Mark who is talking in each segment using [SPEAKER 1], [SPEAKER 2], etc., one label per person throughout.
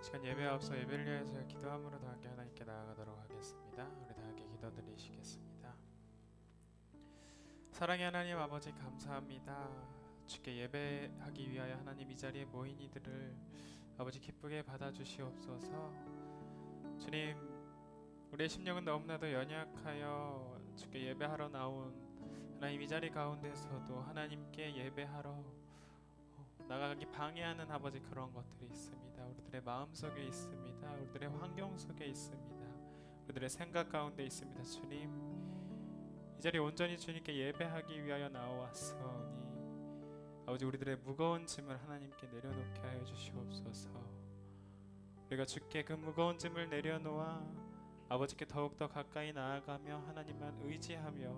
[SPEAKER 1] 시간 예배 앞서 예배를 위해서 기도함으로 다 함께 하나님께 나아가도록 하겠습니다. 우리 다 함께 기도드리시겠습니다. 사랑의 하나님 아버지 감사합니다. 주께 예배하기 위하여 하나님 이 자리에 모인 이들을 아버지 기쁘게 받아주시옵소서. 주님, 우리의 심령은 너무나도 연약하여 주께 예배하러 나온 하나님 이 자리 가운데서도 하나님께 예배하러 나가기 방해하는 아버지 그런 것들이 있습니다. 우리들의 마음속에 있습니다. 우리들의 환경 속에 있습니다. 우리들의 생각 가운데 있습니다. 주님, 이 자리에 온전히 주님께 예배하기 위하여 나와왔으니 아버지 우리들의 무거운 짐을 하나님께 내려놓게 하여 주시옵소서. 우리가 주께 그 무거운 짐을 내려놓아 아버지께 더욱더 가까이 나아가며 하나님만 의지하며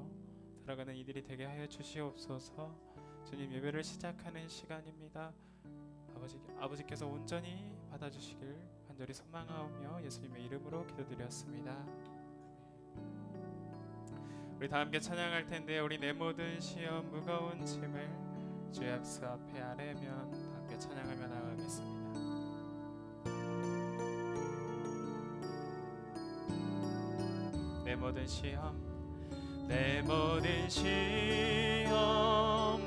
[SPEAKER 1] 살아가는 이들이 되게 하여 주시옵소서. 주님, 예배를 시작하는 시간입니다. 아버지께서 온전히 받아주시길 간절히 소망하오며 예수님의 이름으로 기도드렸습니다. 우리 다 함께 찬양할 텐데, 우리 내 모든 시험 무거운 짐을 주의 약수 앞에 아뢰면 다 함께 찬양하며 나가겠습니다. 내 모든 시험, 내 모든 시험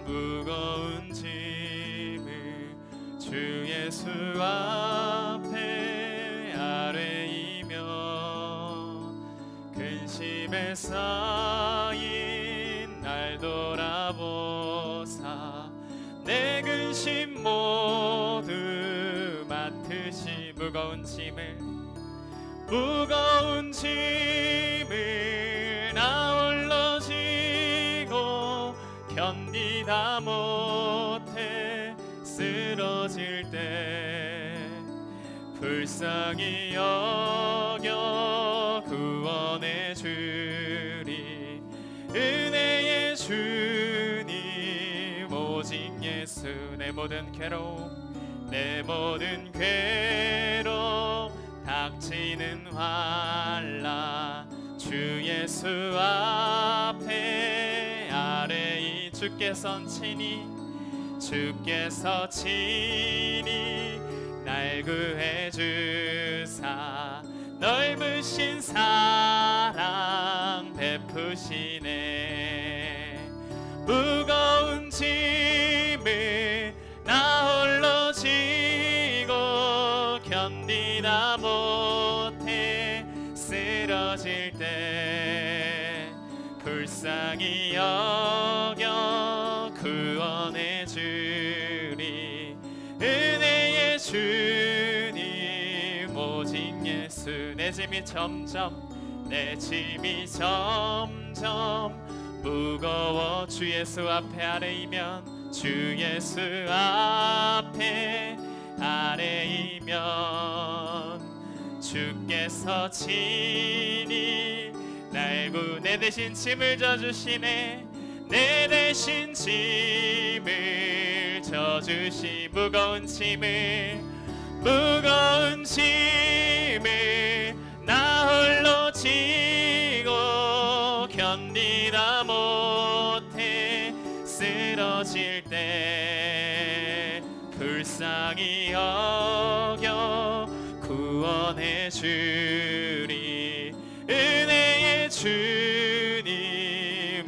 [SPEAKER 1] 무거운 짐을 주 예수 앞에 아뢰이며 근심에 쌓인 날 돌아보사 내 근심 모두 맡으시 무거운 짐을 나 홀로 지고 견디다 못해 쓰러질 때 불쌍히 여겨 구원해 주리 은혜의 주님 오직 예수. 내 모든 괴로움 내 모든 괴로움 닥치는 환난 주 예수 앞에 아뢰이 주께서 친히 날 구해 주사 넓으신 사랑 베푸시네. 무거운 짐을 나 홀로 지고 견디다 못해 쓰러질 때 불쌍히 여겨 구원해 주리 은혜의 주님 오직 예수. 내 짐이 점점 무거워 주 예수 앞에 아뢰이면 주 예수 앞에 아뢰이면 주께서 친히 내 대신 짐을 져주시네. 내 대신 짐을 져주시 무거운 짐을 나 홀로 지고 견디다 못해 쓰러질 때 불쌍히 여겨 구원해 주리 은혜의 주님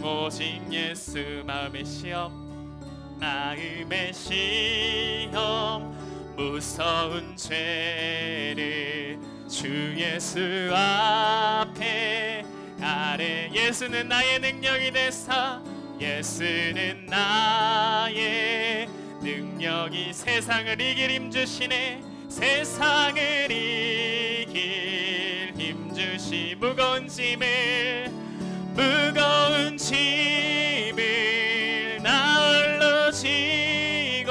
[SPEAKER 1] 오직 예수. 마음의 시험 무서운 죄를 주 예수 앞에 아뢰. 예수는 나의 능력이 되사 예수는 나의 능력이 세상을 이길 힘주시네. 세상을 이길 힘주시 무거운 짐을 나 홀로 지고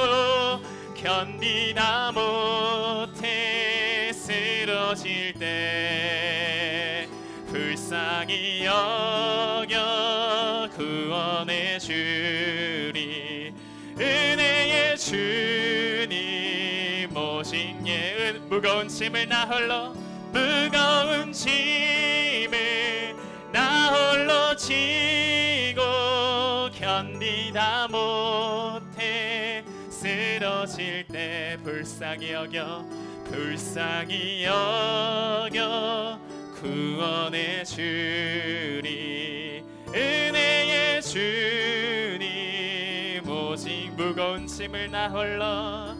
[SPEAKER 1] 견디다 못해 쓰러질 때 불쌍히 여겨 구원해 주리 은혜의 주님 오직 무거운 짐을 나 홀로 지고 견디다 못해 쓰러질 쓰러질 때 불쌍히 여겨 불쌍히 여겨 구원해 주리. 은혜의 주님 오직 무거운 짐을 나 홀로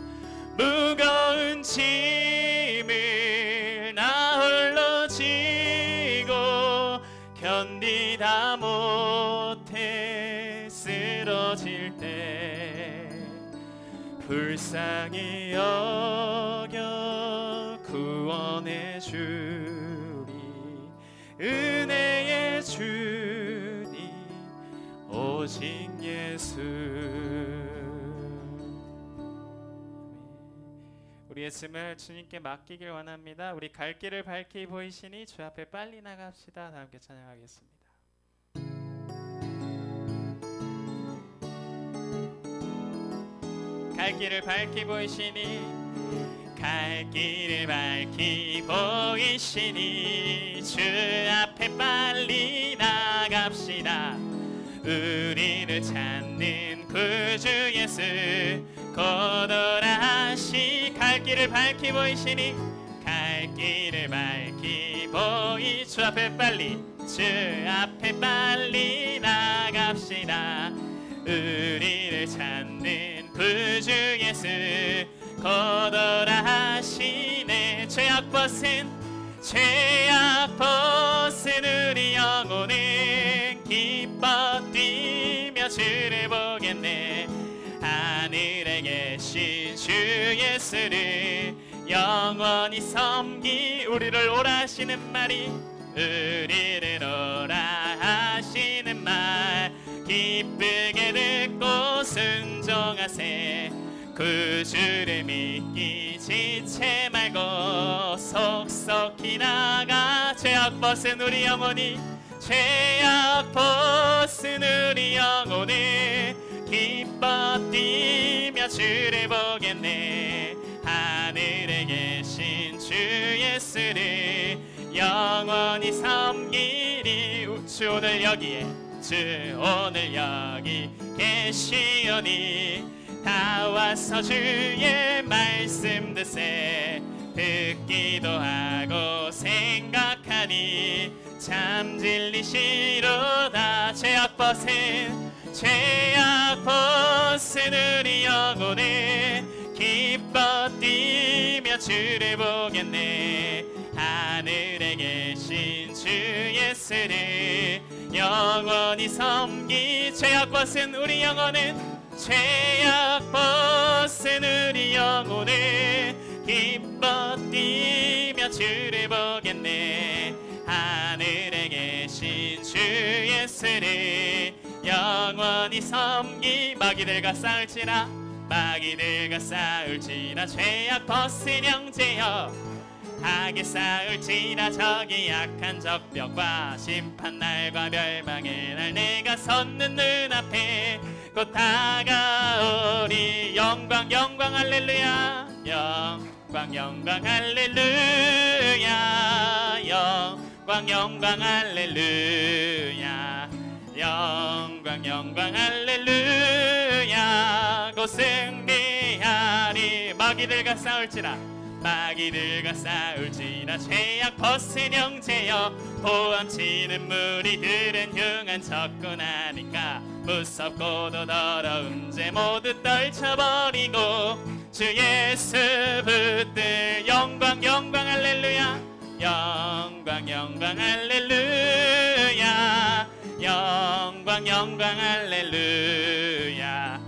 [SPEAKER 1] 무거운 짐을 나 홀로 지고 견디다 못해 쓰러질 때 불쌍히 여겨 구원해 주리. 은혜의 주님 오직 예수. 우리의 짐을 주님께 맡기길 원합니다. 우리 갈 길을 밝히 보이시니 주 앞에 빨리 나갑시다. 다 함께 찬양하겠습니다. 갈 길을 밝히 보이시니 갈 길을 밝히 보이시니 주 앞에 빨리 나갑시다. 우리를 찾는 구주 예수 고도라시. 갈 길을 밝히 보이시니 갈 길을 밝히 보이 주 앞에 빨리 주 앞에 빨리 나갑시다. 우리를 찾는 구주 예수 고도라시네. 죄악 벗은 우리 영혼은 기뻐 뛰며 주를 보겠네. 하늘에 계신 주 예수를 영원히 섬기. 우리를 오라 하시는 말이 우리를 오라 하시는 말 기쁘게 듣고 순종하세. 구주를 믿기 지체 말고 속속히 나가. 죄악 벗은 우리 영혼이 죄악 벗은 우리 영혼을 기뻐 뛰며 주를 보겠네. 하늘에 계신 주 예수를 영원히 섬기리. 주 오늘 여기에 주 오늘 여기 계시오니 다 와서 주의 말씀 듣세. 듣기도 하고 생각하니 참 진리시로다. 죄악 벗은 우리 영혼을 기뻐 뛰며 주를 보겠네. 하늘에 계신 주 예수를 영원히 섬기. 죄악 벗은 우리 영혼은 죄악 벗은 우리 영혼을 기뻐 뛰며 주를 보겠네. 하늘에 계신 주 예수를 영원히 섬기. 마귀들과 싸울지라 마귀들과 싸울지라 죄악 벗은 형제여 하게 싸울지라. 저기 약한 적벽과 심판날과 멸망의 날 내가 섰는 눈앞에 곧 다가오리. 영광 영광 할렐루야 영광 영광 할렐루야 영광 영광 할렐루야 영광 영광 할렐루야. 곧 승리하리. 마귀들과 싸울지라 마귀들과 싸울지라. 죄악 벗은 형제여 보암치는 무리들은 흉한 적군하니까 무섭고도 더러운 죄 모두 떨쳐버리고 주 예수 붙들. 영광 영광 할렐루야 영광 영광 할렐루야 영광 영광 할렐루야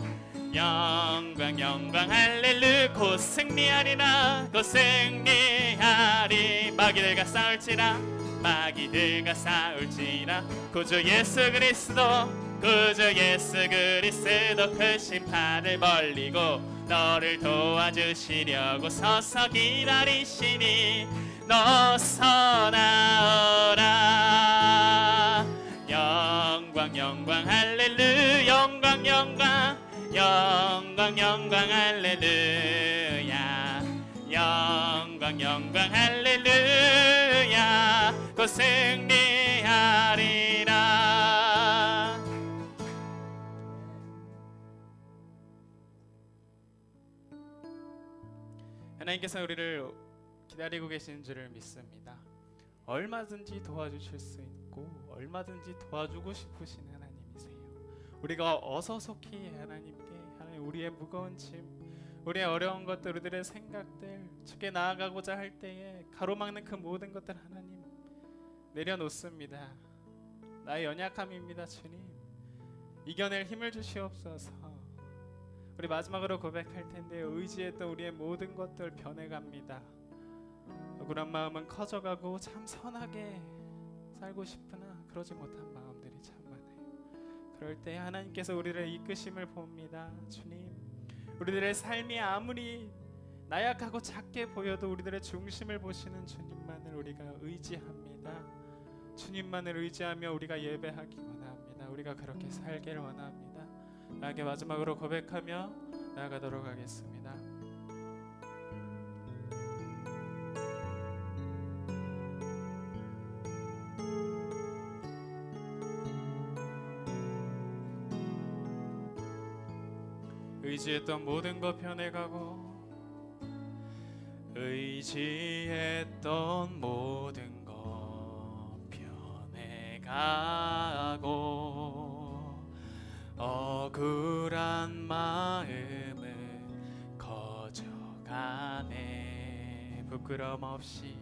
[SPEAKER 1] 영광 영광 할렐루야. 곧 승리하리라 곧 승리하리. 마귀들과 싸울지라 마귀들과 싸울지라. 구주 예수 그리스도 구주 예수 그리스도 그 심판을 벌리고 너를 도와주시려고 서서 기다리시니 너서 나오라. 영광 영광 할렐루야 영광 영광 영광 영광 할렐루야 영광 영광 할렐루야. 곧 승리하리라. 하나님께서 우리를 기다리고 계시는 줄을 믿습니다. 얼마든지 도와주실 수 있고 얼마든지 도와주고 싶으신 하나님이세요. 우리가 어서속히 하나님 우리의 무거운 짐, 우리의 어려운 것들, 우리들의 생각들 주께 나아가고자 할 때에 가로막는 그 모든 것들 하나님 내려놓습니다. 나의 연약함입니다. 주님 이겨낼 힘을 주시옵소서. 우리 마지막으로 고백할 텐데요, 의지했던 우리의 모든 것들 변해갑니다. 억울한 마음은 커져가고 참 선하게 살고 싶으나 그러지 못한 마음들이 참 많아요. 그럴 때 하나님께서 우리를 이끄심을 봅니다. 주님, 우리들의 삶이 아무리 나약하고 작게 보여도 우리들의 중심을 보시는 주님만을 우리가 의지합니다. 주님만을 의지하며 우리가 예배하기 원합니다. 우리가 그렇게 살기를 원합니다. 나에게 마지막으로 고백하며 나아가도록 하겠습니다. 의지했던 모든 것 변해가고 의지했던 모든 것 변해가고 억울한 마음은 커져가네. 부끄럼 없이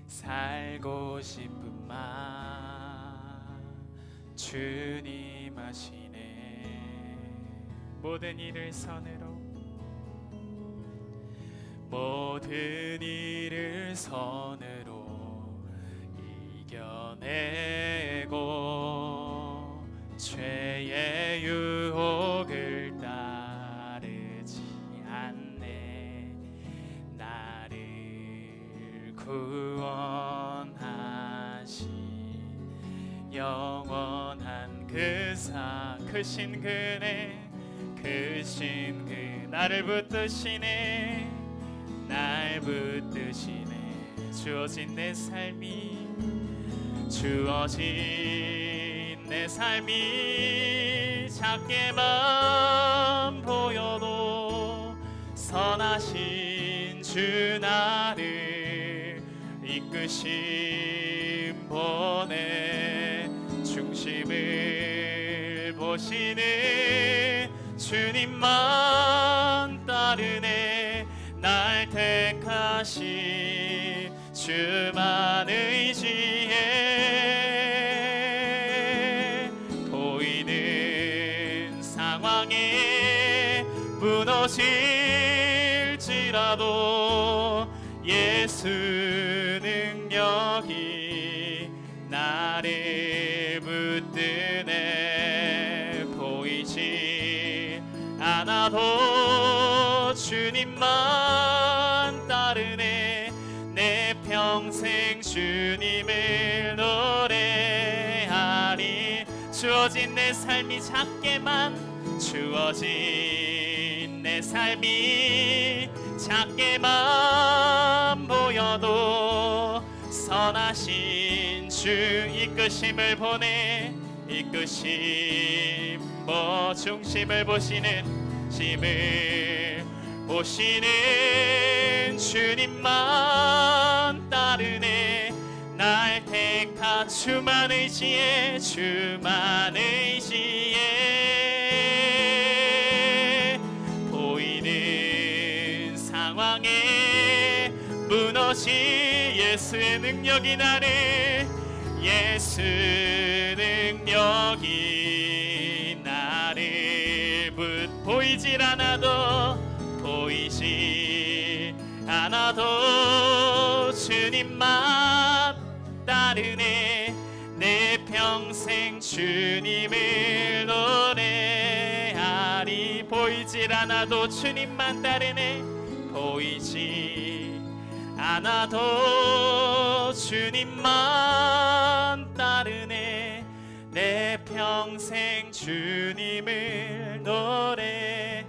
[SPEAKER 1] 살고 싶은 맘 주님 하시네. 모든 일을 선으로 이겨내고 죄의 유혹을 따르지 않네. 나를 구원하신 영원한 크신 그네, 크신 그 나를 붙드시네. 날 붙드시네. 주어진 내 삶이 작게만 보여도 선하신 주 나를 이끄심 보내. 중심을 보시는 주님만 따르네. 날 택하신 주만 의지해. 보이는 상황에 무너질지라도 예수 능력이 나를 붙드네. 보이지 않아도 주님만 따르네. 내 평생 주님을 노래하리. 주어진 내 삶이 작게만 보여도 선하신 주 이끄심을 보내. 중심을 보시는 주님만 따르네. 날 택하 주만 의지해. 보이는 상황에 무너질 예수의 능력이 보이지 않아도 주님만 따르네. 내 평생 주님을 노래하리. 보이질 않아도 주님만 따르네. 보이지 않아도 주님만 따르네. 내 평생 주님을 노래하리라.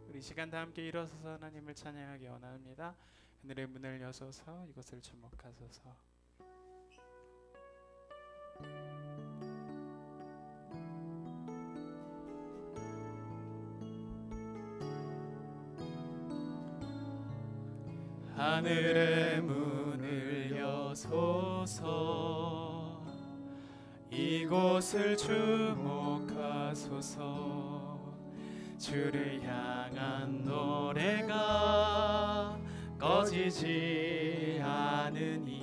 [SPEAKER 1] 우리 시간 다 함께 일어서서 하나님을 찬양하기 원합니다. 하늘의 문을 여소서 이곳을 주목하소서. 하늘의 문을 여소서 이곳을 주목하소서. 주를 향한 노래가 꺼지지 않으니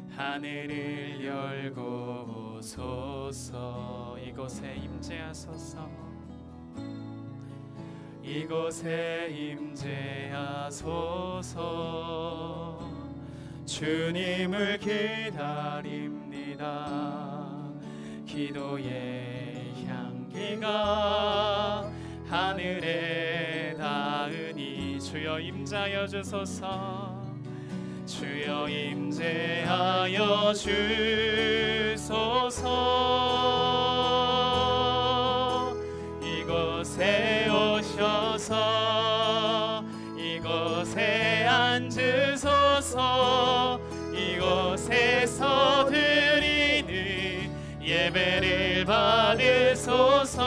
[SPEAKER 1] 하늘을 열고 오소서. 이곳에 임재하소서. 이곳에 임재하소서. 주님을 기다립니다. 기도의 향기가 하늘에 닿으니 주여 임재하여 주소서. 주여 임재하여 주소서. 이곳에 오셔서 이곳에 앉으소서. 이곳에서 드리는 예배를 받으소서.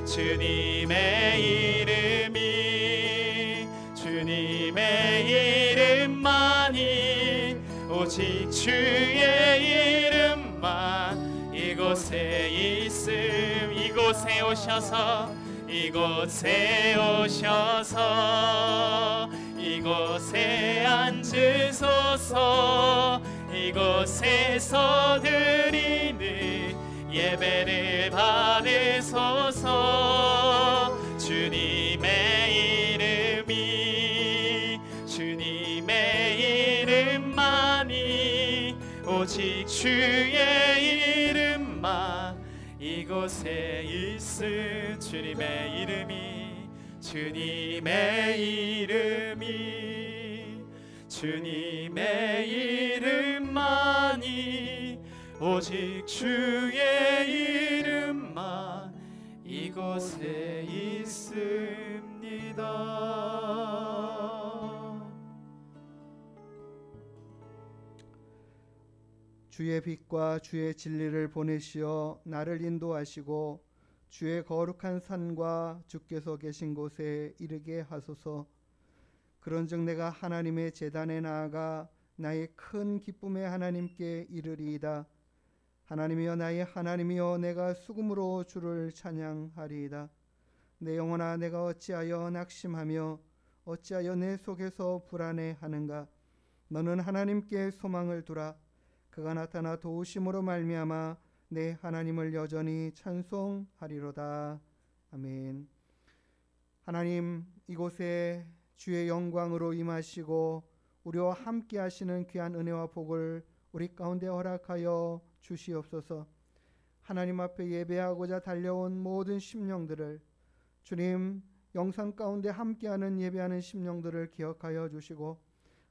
[SPEAKER 1] 주님의 이름만이 오직 주의 이름만 이곳에 있음. 이곳에 오셔서 이곳에 오셔서 이곳에 앉으소서. 이곳에서 드리는 예배를 받으소서. 주님의 이름만이 오직 주의 이름만 이곳에 있음. 주님의 이름만이 오직 주의 이름만 이곳에 있습니다.
[SPEAKER 2] 주의 빛과 주의 진리를 보내시어 나를 인도하시고 주의 거룩한 산과 주께서 계신 곳에 이르게 하소서. 그런즉 내가 하나님의 제단에 나아가 나의 큰 기쁨의 하나님께 이르리이다. 하나님이여 나의 하나님이여 내가 수금으로 주를 찬양하리이다. 내 영혼아 내가 어찌하여 낙심하며 어찌하여 내 속에서 불안해하는가. 너는 하나님께 소망을 두라. 그가 나타나 도우심으로 말미암아 내 하나님을 여전히 찬송하리로다. 아멘. 하나님, 이곳에 주의 영광으로 임하시고 우리와 함께 하시는 귀한 은혜와 복을 우리 가운데 허락하여 주시옵소서. 하나님 앞에 예배하고자 달려온 모든 심령들을 주님 영상 가운데 함께하는 예배하는 심령들을 기억하여 주시고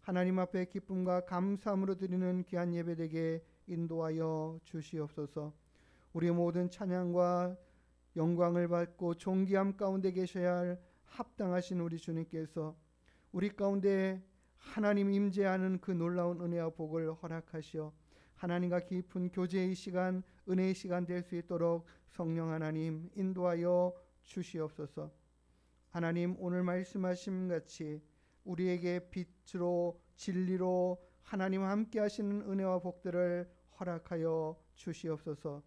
[SPEAKER 2] 하나님 앞에 기쁨과 감사함으로 드리는 귀한 예배되게 인도하여 주시옵소서. 우리 모든 찬양과 영광을 받고 존귀함 가운데 계셔야 할 합당하신 우리 주님께서 우리 가운데 하나님 임재하는 그 놀라운 은혜와 복을 허락하시어 하나님과 깊은 교제의 시간, 은혜의 시간 될 수 있도록 성령 하나님 인도하여 주시옵소서. 하나님, 오늘 말씀하신 같이 우리에게 빛으로 진리로 하나님 함께 하시는 은혜와 복들을 허락하여 주시옵소서.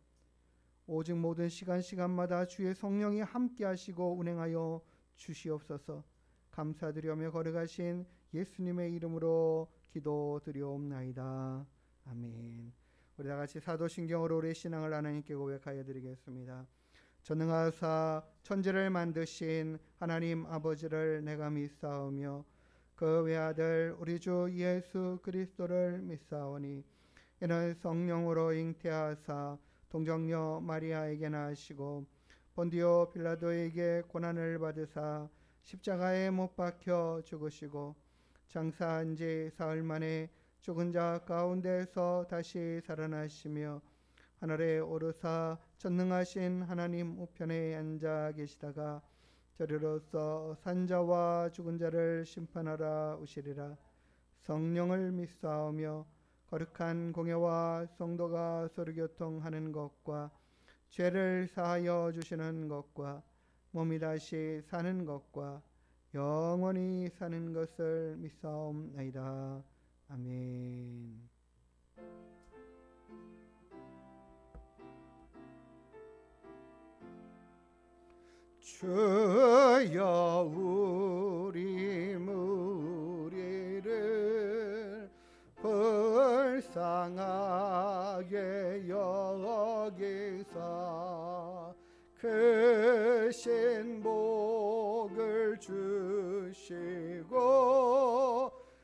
[SPEAKER 2] 오직 모든 시간마다 주의 성령이 함께 하시고 운행하여 주시옵소서. 감사드리며 걸어가신 예수님의 이름으로 기도드리옵나이다. 아멘. 우리 다같이 사도신경으로 우리의 신앙을 하나님께 고백하여 드리겠습니다. 전능하사 천지를 만드신 하나님 아버지를 내가 믿사오며 그 외아들 우리 주 예수 그리스도를 믿사오니 이는 성령으로 잉태하사 동정녀 마리아에게 나시고 본디오 빌라도에게 고난을 받으사 십자가에 못 박혀 죽으시고 장사한 지 사흘 만에 죽은 자 가운데서 다시 살아나시며 하늘에 오르사 전능하신 하나님 우편에 앉아 계시다가 저리로서 산자와 죽은 자를 심판하라 오시리라. 성령을 믿사오며 거룩한 공예와 성도가 서로 교통하는 것과 죄를 사하여 주시는 것과 몸이 다시 사는 것과 영원히 사는 것을 믿사옵나이다. 아멘. 주여 우리 무리를 불쌍하게 여기사 크신 복을 주시고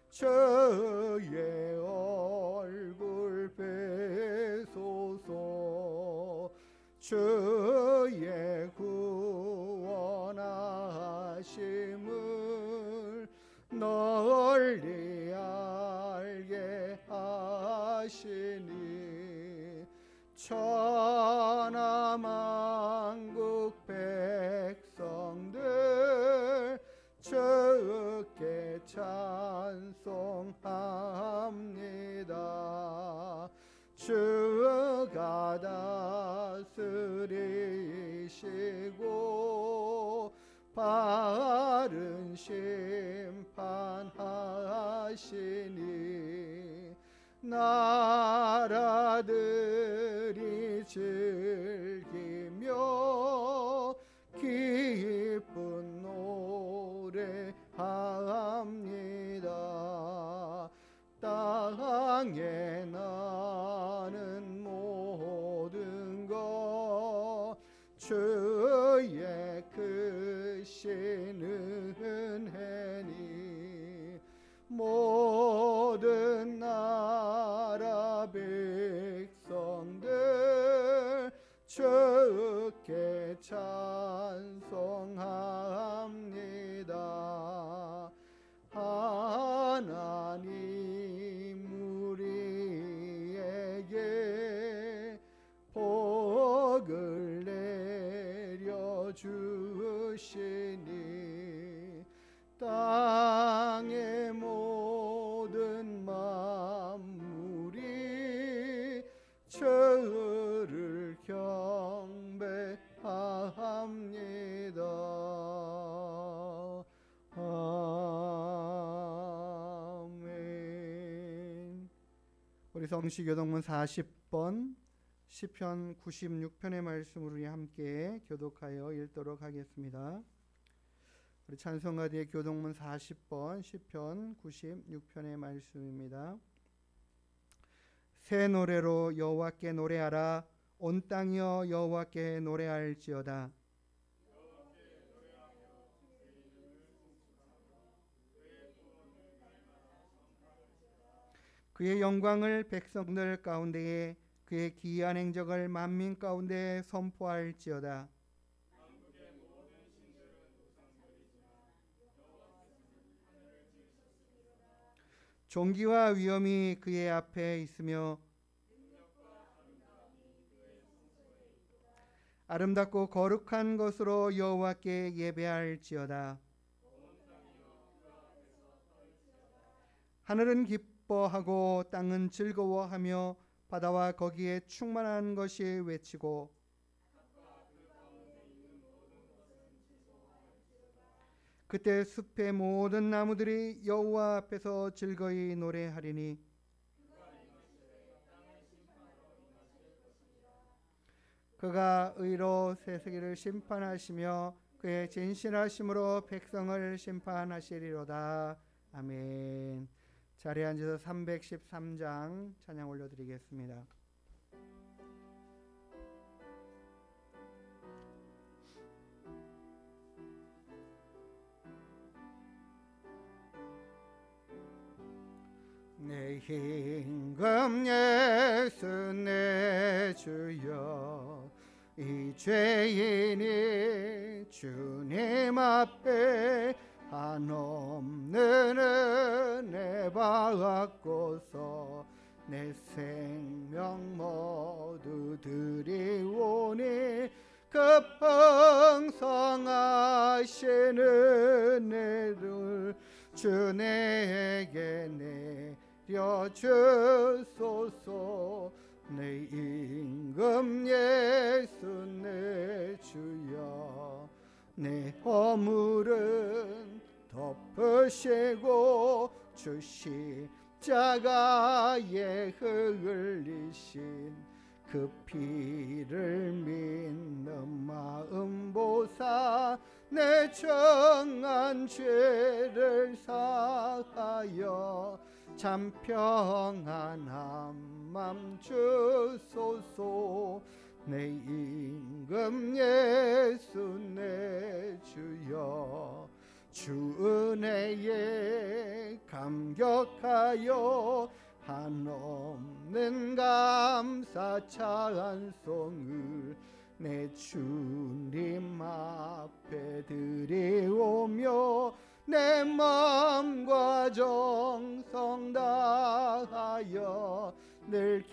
[SPEAKER 2] 주의 얼굴 뵈소서. 주의 구원하심을 널리 알게 하시니 천하 만국 백성들 주께 찬송합니다. 주가 다스리시고 바른 심판하시니 나라들이 즐기며 기쁜 노래합니다. 땅에 나는 모든 것 주의 크신 은혜니 모든 나라 백성들 주께 찬송합니다. 하나님 우리에게 복을 내려주시니 땅의 모든 만물이 주를 경배합니다. 아멘. 우리 성시교동문 40번 시편 96편의 말씀을 우리 함께 교독하여 읽도록 하겠습니다. 우리 찬송가대의 교동문 40번 시편 96편의 말씀입니다. 새 노래로 여호와께 노래하라. 온 땅이여 여호와께 노래할지어다. 그의 영광을 백성들 가운데에 그의 기이한 행적을 만민 가운데 선포할지어다. 존귀와 위엄이 그의 앞에 있으며 아름답고 거룩한 것으로 여호와께 예배할지어다. 하늘은 기뻐하고 땅은 즐거워하며 바다와 거기에 충만한 것이 외치고 그때 숲의 모든 나무들이 여호와 앞에서 즐거이 노래하리니 그가 의로 세세기를 심판하시며 그의 진실하심으로 백성을 심판하시리로다. 아멘. 자리에 앉아서 313장 찬양 올려드리겠습니다. 내 임금 예수 내 주여 이 죄인이 주님 앞에 한없는 은혜 받고서 내 생명 모두 드리오니 그 풍성하신 은혜를 주 내게 내려주소서. 내 임금 예수 내 주여 내 허물은 덮으시고 주 십자가에 흘리신 그 피를 믿는 마음 보사 내 정한 죄를 사하여 참 평안한 맘 주소서. 내 임금 예수 내 주여 주 은혜에 감격하여 한없는 감사 찬송을 내 주님 앞에 드리오며 내 마음과 정성 다하여 늘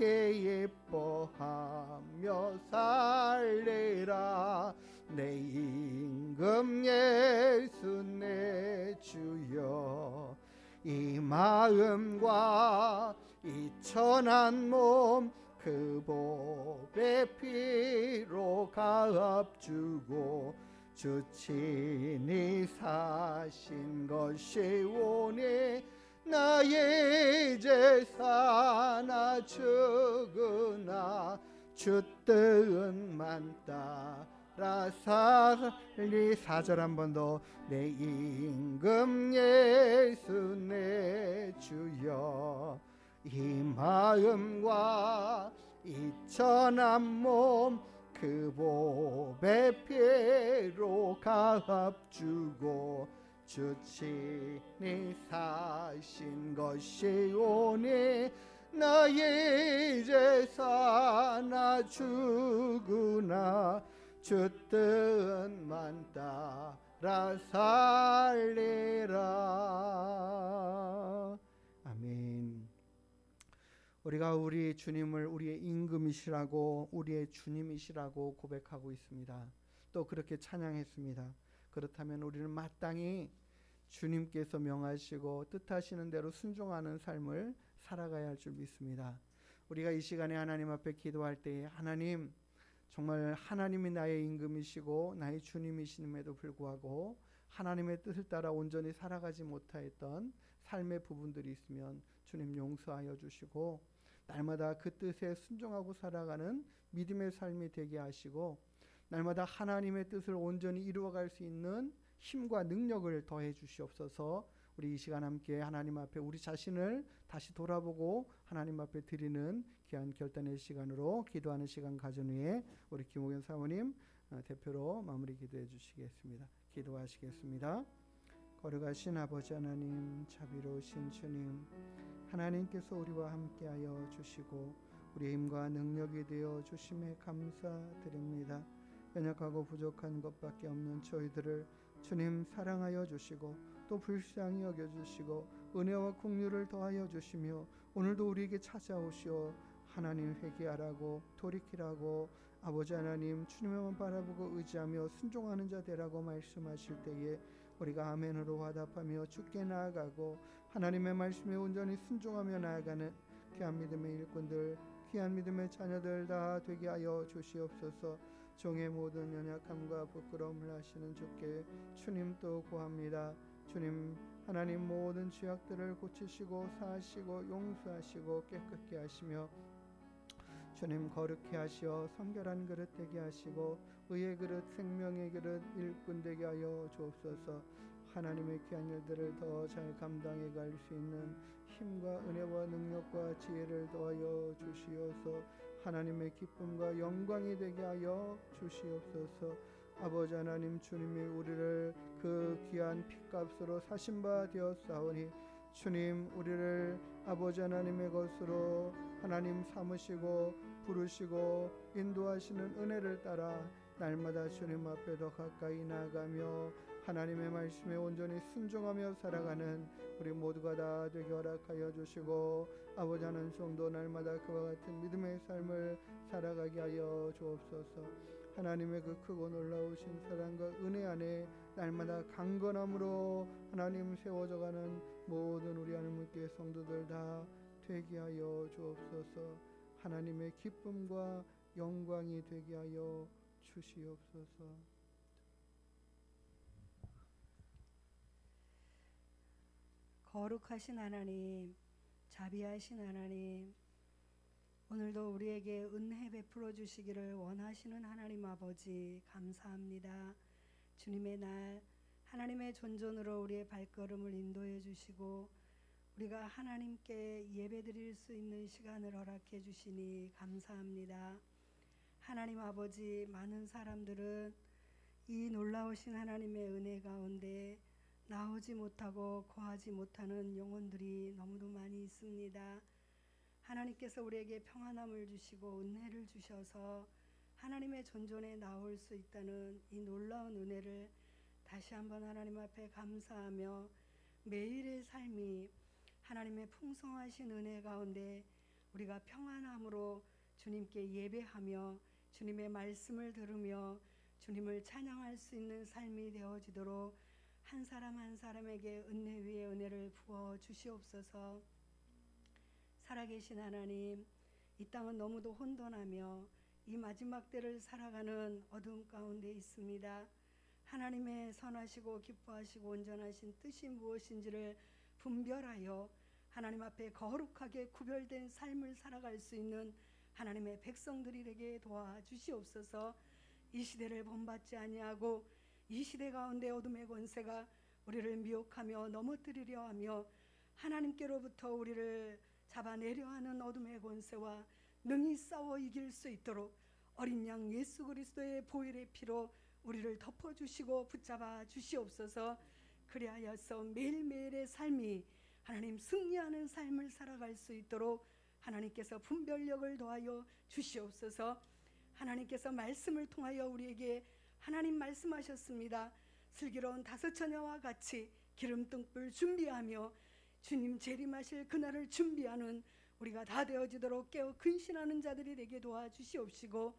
[SPEAKER 2] 기뻐하며 살리라. 내 임금 예수 내 주여 이 마음과 이 천한 몸 그 보배 피로 값주고 주 친히 사신 것이 오니 나 이제 사나 죽으나 주 뜻만 따라 살리. 4절 한 번 더. 내 임금 예수 내 주여 이 마음과 이 천한 몸 그 보배 피로 값주고 주 친히 사신 것이 오니 나 이제 사나 죽으나 주 뜻만 따라 살리라. 아멘. 우리가 우리 주님을 우리의 임금이시라고 우리의 주님이시라고 고백하고 있습니다. 또 그렇게 찬양했습니다. 그렇다면 우리는 마땅히 주님께서 명하시고 뜻하시는 대로 순종하는 삶을 살아가야 할 줄 믿습니다. 우리가 이 시간에 하나님 앞에 기도할 때에 하나님, 정말 하나님이 나의 임금이시고 나의 주님이심에도 불구하고 하나님의 뜻을 따라 온전히 살아가지 못하였던 삶의 부분들이 있으면 주님 용서하여 주시고 날마다 그 뜻에 순종하고 살아가는 믿음의 삶이 되게 하시고 날마다 하나님의 뜻을 온전히 이루어갈 수 있는 힘과 능력을 더해 주시옵소서. 우리 이 시간 함께 하나님 앞에 우리 자신을 다시 돌아보고 하나님 앞에 드리는 귀한 결단의 시간으로 기도하는 시간 가진 후에 우리 김옥현 사모님 대표로 마무리 기도해 주시겠습니다. 기도하시겠습니다. 거룩하신 아버지 하나님, 자비로우신 주님, 하나님께서 우리와 함께하여 주시고 우리의 힘과 능력이 되어 주심에 감사드립니다. 연약하고 부족한 것밖에 없는 저희들을 주님 사랑하여 주시고 또 불쌍히 여겨주시고 은혜와 긍휼을 더하여 주시며 오늘도 우리에게 찾아오시어 하나님 회개하라고 돌이키라고 아버지 하나님 주님만 바라보고 의지하며 순종하는 자 되라고 말씀하실 때에 우리가 아멘으로 화답하며 주께 나아가고 하나님의 말씀에 온전히 순종하며 나아가는 귀한 믿음의 일꾼들, 귀한 믿음의 자녀들 다 되게 하여 주시옵소서. 종의 모든 연약함과 부끄러움을 하시는 주께 주님 또 구합니다. 주님, 하나님 모든 죄악들을 고치시고 사하시고 용서하시고 깨끗게 하시며 주님 거룩해 하시어 성결한 그릇 되게 하시고 의의 그릇, 생명의 그릇, 일꾼 되게 하여 주옵소서. 하나님의 귀한 일들을 더 잘 감당해 갈 수 있는 힘과 은혜와 능력과 지혜를 더하여 주시어서 하나님의 기쁨과 영광이 되게 하여 주시옵소서. 아버지 하나님, 주님이 우리를 그 귀한 피값으로 사신 바 되었사오니 주님, 우리를 아버지 하나님의 것으로 하나님 삼으시고 부르시고 인도하시는 은혜를 따라 날마다 주님 앞에 더 가까이 나아가며 하나님의 말씀에 온전히 순종하며 살아가는 우리 모두가 다 되게 허락하여 주시고 아버지 하나님, 성도 날마다 그와 같은 믿음의 삶을 살아가게 하여 주옵소서. 하나님의 그 크고 놀라우신 사랑과 은혜 안에 날마다 강건함으로 하나님 세워져가는 모든 우리 하나님께 성도들 다 되게 하여 주옵소서. 하나님의 기쁨과 영광이 되게 하여 주시옵소서.
[SPEAKER 3] 거룩하신 하나님, 자비하신 하나님, 오늘도 우리에게 은혜 베풀어 주시기를 원하시는 하나님 아버지 감사합니다. 주님의 날 하나님의 존전으로 우리의 발걸음을 인도해 주시고 우리가 하나님께 예배드릴 수 있는 시간을 허락해 주시니 감사합니다. 하나님 아버지, 많은 사람들은 이 놀라우신 하나님의 은혜 가운데 나오지 못하고 거하지 못하는 영혼들이 너무도 많이 있습니다. 하나님께서 우리에게 평안함을 주시고 은혜를 주셔서 하나님의 존전에 나올 수 있다는 이 놀라운 은혜를 다시 한번 하나님 앞에 감사하며 매일의 삶이 하나님의 풍성하신 은혜 가운데 우리가 평안함으로 주님께 예배하며 주님의 말씀을 들으며 주님을 찬양할 수 있는 삶이 되어지도록 한 사람 한 사람에게 은혜 위에 은혜를 부어 주시옵소서. 살아계신 하나님, 이 땅은 너무도 혼돈하며 이 마지막 때를 살아가는 어둠 가운데 있습니다. 하나님의 선하시고 기뻐하시고 온전하신 뜻이 무엇인지를 분별하여 하나님 앞에 거룩하게 구별된 삶을 살아갈 수 있는 하나님의 백성들이 되게 도와주시옵소서. 이 시대를 본받지 아니하고 이 시대 가운데 어둠의 권세가 우리를 미혹하며 넘어뜨리려 하며 하나님께로부터 우리를 잡아내려 하는 어둠의 권세와 능히 싸워 이길 수 있도록 어린 양 예수 그리스도의 보혈의 피로 우리를 덮어주시고 붙잡아 주시옵소서. 그리하여서 매일매일의 삶이 하나님 승리하는 삶을 살아갈 수 있도록 하나님께서 분별력을 더하여 주시옵소서. 하나님께서 말씀을 통하여 우리에게 하나님 말씀하셨습니다. 슬기로운 5처녀와 같이 기름등불 준비하며 주님 재림하실 그날을 준비하는 우리가 다 되어지도록 깨어 근신하는 자들이 되게 도와주시옵시고,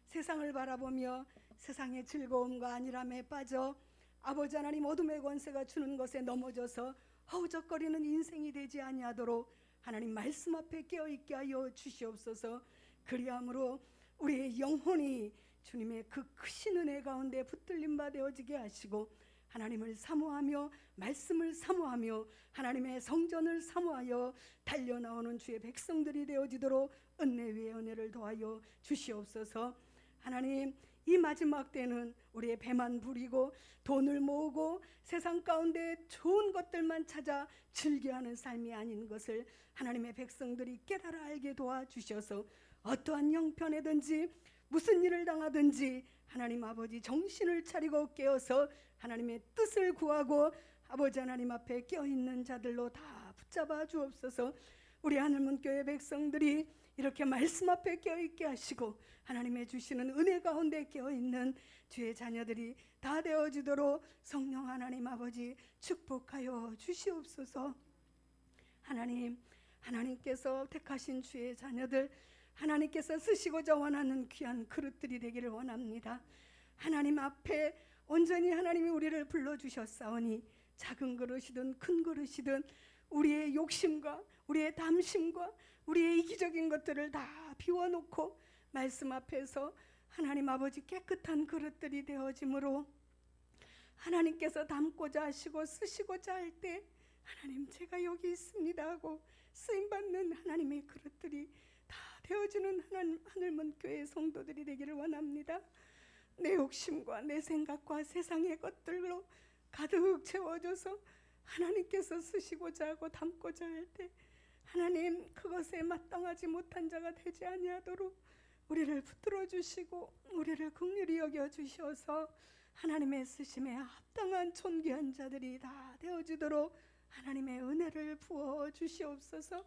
[SPEAKER 3] 세상을 바라보며 세상의 즐거움과 안일함에 빠져 아버지 하나님 어둠의 권세가 주는 것에 넘어져서 허우적거리는 인생이 되지 아니하도록 하나님 말씀 앞에 깨어있게 하여 주시옵소서. 그리함으로 우리의 영혼이 주님의 그 크신 은혜 가운데 붙들림 바 되어지게 하시고 하나님을 사모하며 말씀을 사모하며 하나님의 성전을 사모하여 달려나오는 주의 백성들이 되어지도록 은혜 위에 은혜를 더하여 주시옵소서. 하나님, 이 마지막 때는 우리의 배만 부리고 돈을 모으고 세상 가운데 좋은 것들만 찾아 즐겨하는 삶이 아닌 것을 하나님의 백성들이 깨달아 알게 도와주셔서 어떠한 형편에든지 무슨 일을 당하든지 하나님 아버지 정신을 차리고 깨어서 하나님의 뜻을 구하고 아버지 하나님 앞에 깨어있는 자들로 다 붙잡아 주옵소서. 우리 하늘문교회 백성들이 이렇게 말씀 앞에 깨어있게 하시고 하나님의 주시는 은혜 가운데 깨어있는 주의 자녀들이 다 되어지도록 성령 하나님 아버지 축복하여 주시옵소서. 하나님, 하나님께서 택하신 주의 자녀들, 하나님께서 쓰시고자 원하는 귀한 그릇들이 되기를 원합니다. 하나님 앞에 온전히 하나님이 우리를 불러주셨사오니 작은 그릇이든 큰 그릇이든 우리의 욕심과 우리의 담심과 우리의 이기적인 것들을 다 비워놓고 말씀 앞에서 하나님 아버지 깨끗한 그릇들이 되어짐으로 하나님께서 담고자 하시고 쓰시고자 할 때 하나님 제가 여기 있습니다 하고 쓰임받는 하나님의 그릇들이 다 되어지는 하늘문교회 성도들이 되기를 원합니다. 내 욕심과 내 생각과 세상의 것들로 가득 채워져서 하나님께서 쓰시고자 하고 담고자 할 때 하나님 그것에 마땅하지 못한 자가 되지 아니하도록 우리를 붙들어 주시고 우리를 긍휼히 여겨 주셔서 하나님의 쓰심에 합당한 존귀한 자들이 다 되어지도록 하나님의 은혜를 부어 주시옵소서.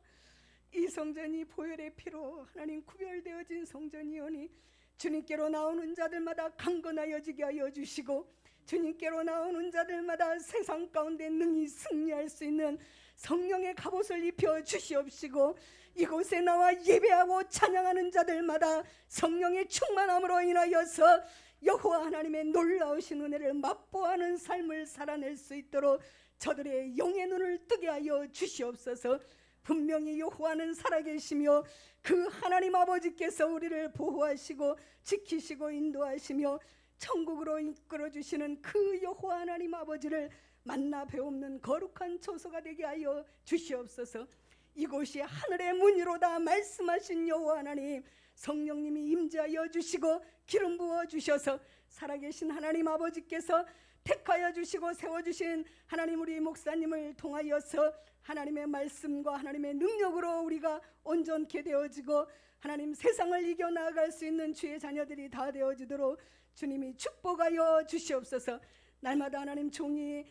[SPEAKER 3] 이 성전이 보혈의 피로 하나님 구별되어진 성전이오니 주님께로 나오는 자들마다 강건하여지게 하여 주시고 주님께로 나오는 자들마다 세상 가운데 능히 승리할 수 있는 성령의 갑옷을 입혀 주시옵시고 이곳에 나와 예배하고 찬양하는 자들마다 성령의 충만함으로 인하여서 여호와 하나님의 놀라우신 은혜를 맛보아하는 삶을 살아낼 수 있도록 저들의 영의 눈을 뜨게 하여 주시옵소서. 분명히 여호와는 살아계시며 그 하나님 아버지께서 우리를 보호하시고 지키시고 인도하시며 천국으로 이끌어주시는 그 여호와 하나님 아버지를 만나 배우는 거룩한 초소가 되게 하여 주시옵소서. 이곳이 하늘의 문이로다 말씀하신 여호와 하나님, 성령님이 임재하여 주시고 기름 부어 주셔서 살아계신 하나님 아버지께서 택하여 주시고 세워주신 하나님 우리 목사님을 통하여서 하나님의 말씀과 하나님의 능력으로 우리가 온전케 되어지고 하나님 세상을 이겨나갈 수 있는 주의 자녀들이 다 되어지도록 주님이 축복하여 주시옵소서. 날마다 하나님 종이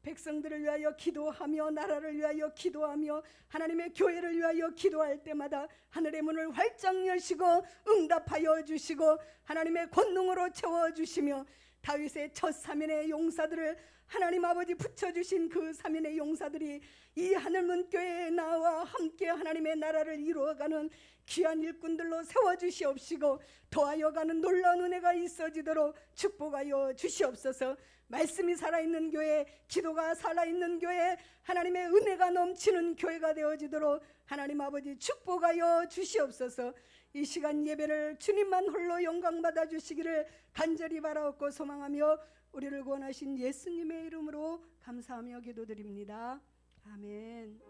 [SPEAKER 3] 백성들을 위하여 기도하며 나라를 위하여 기도하며 하나님의 교회를 위하여 기도할 때마다 하늘의 문을 활짝 여시고 응답하여 주시고 하나님의 권능으로 채워주시며 다윗의 첫 3인의 용사들을 하나님 아버지 붙여주신 그 3인의 용사들이 이 하늘문 교회에 나와 함께 하나님의 나라를 이루어가는 귀한 일꾼들로 세워주시옵시고 더하여가는 놀라운 은혜가 있어지도록 축복하여 주시옵소서. 말씀이 살아있는 교회, 기도가 살아있는 교회, 하나님의 은혜가 넘치는 교회가 되어지도록 하나님 아버지 축복하여 주시옵소서. 이 시간 예배를 주님만 홀로 영광받아 주시기를 간절히 바라옵고 소망하며 우리를 구원하신 예수님의 이름으로 감사하며 기도드립니다. 아멘.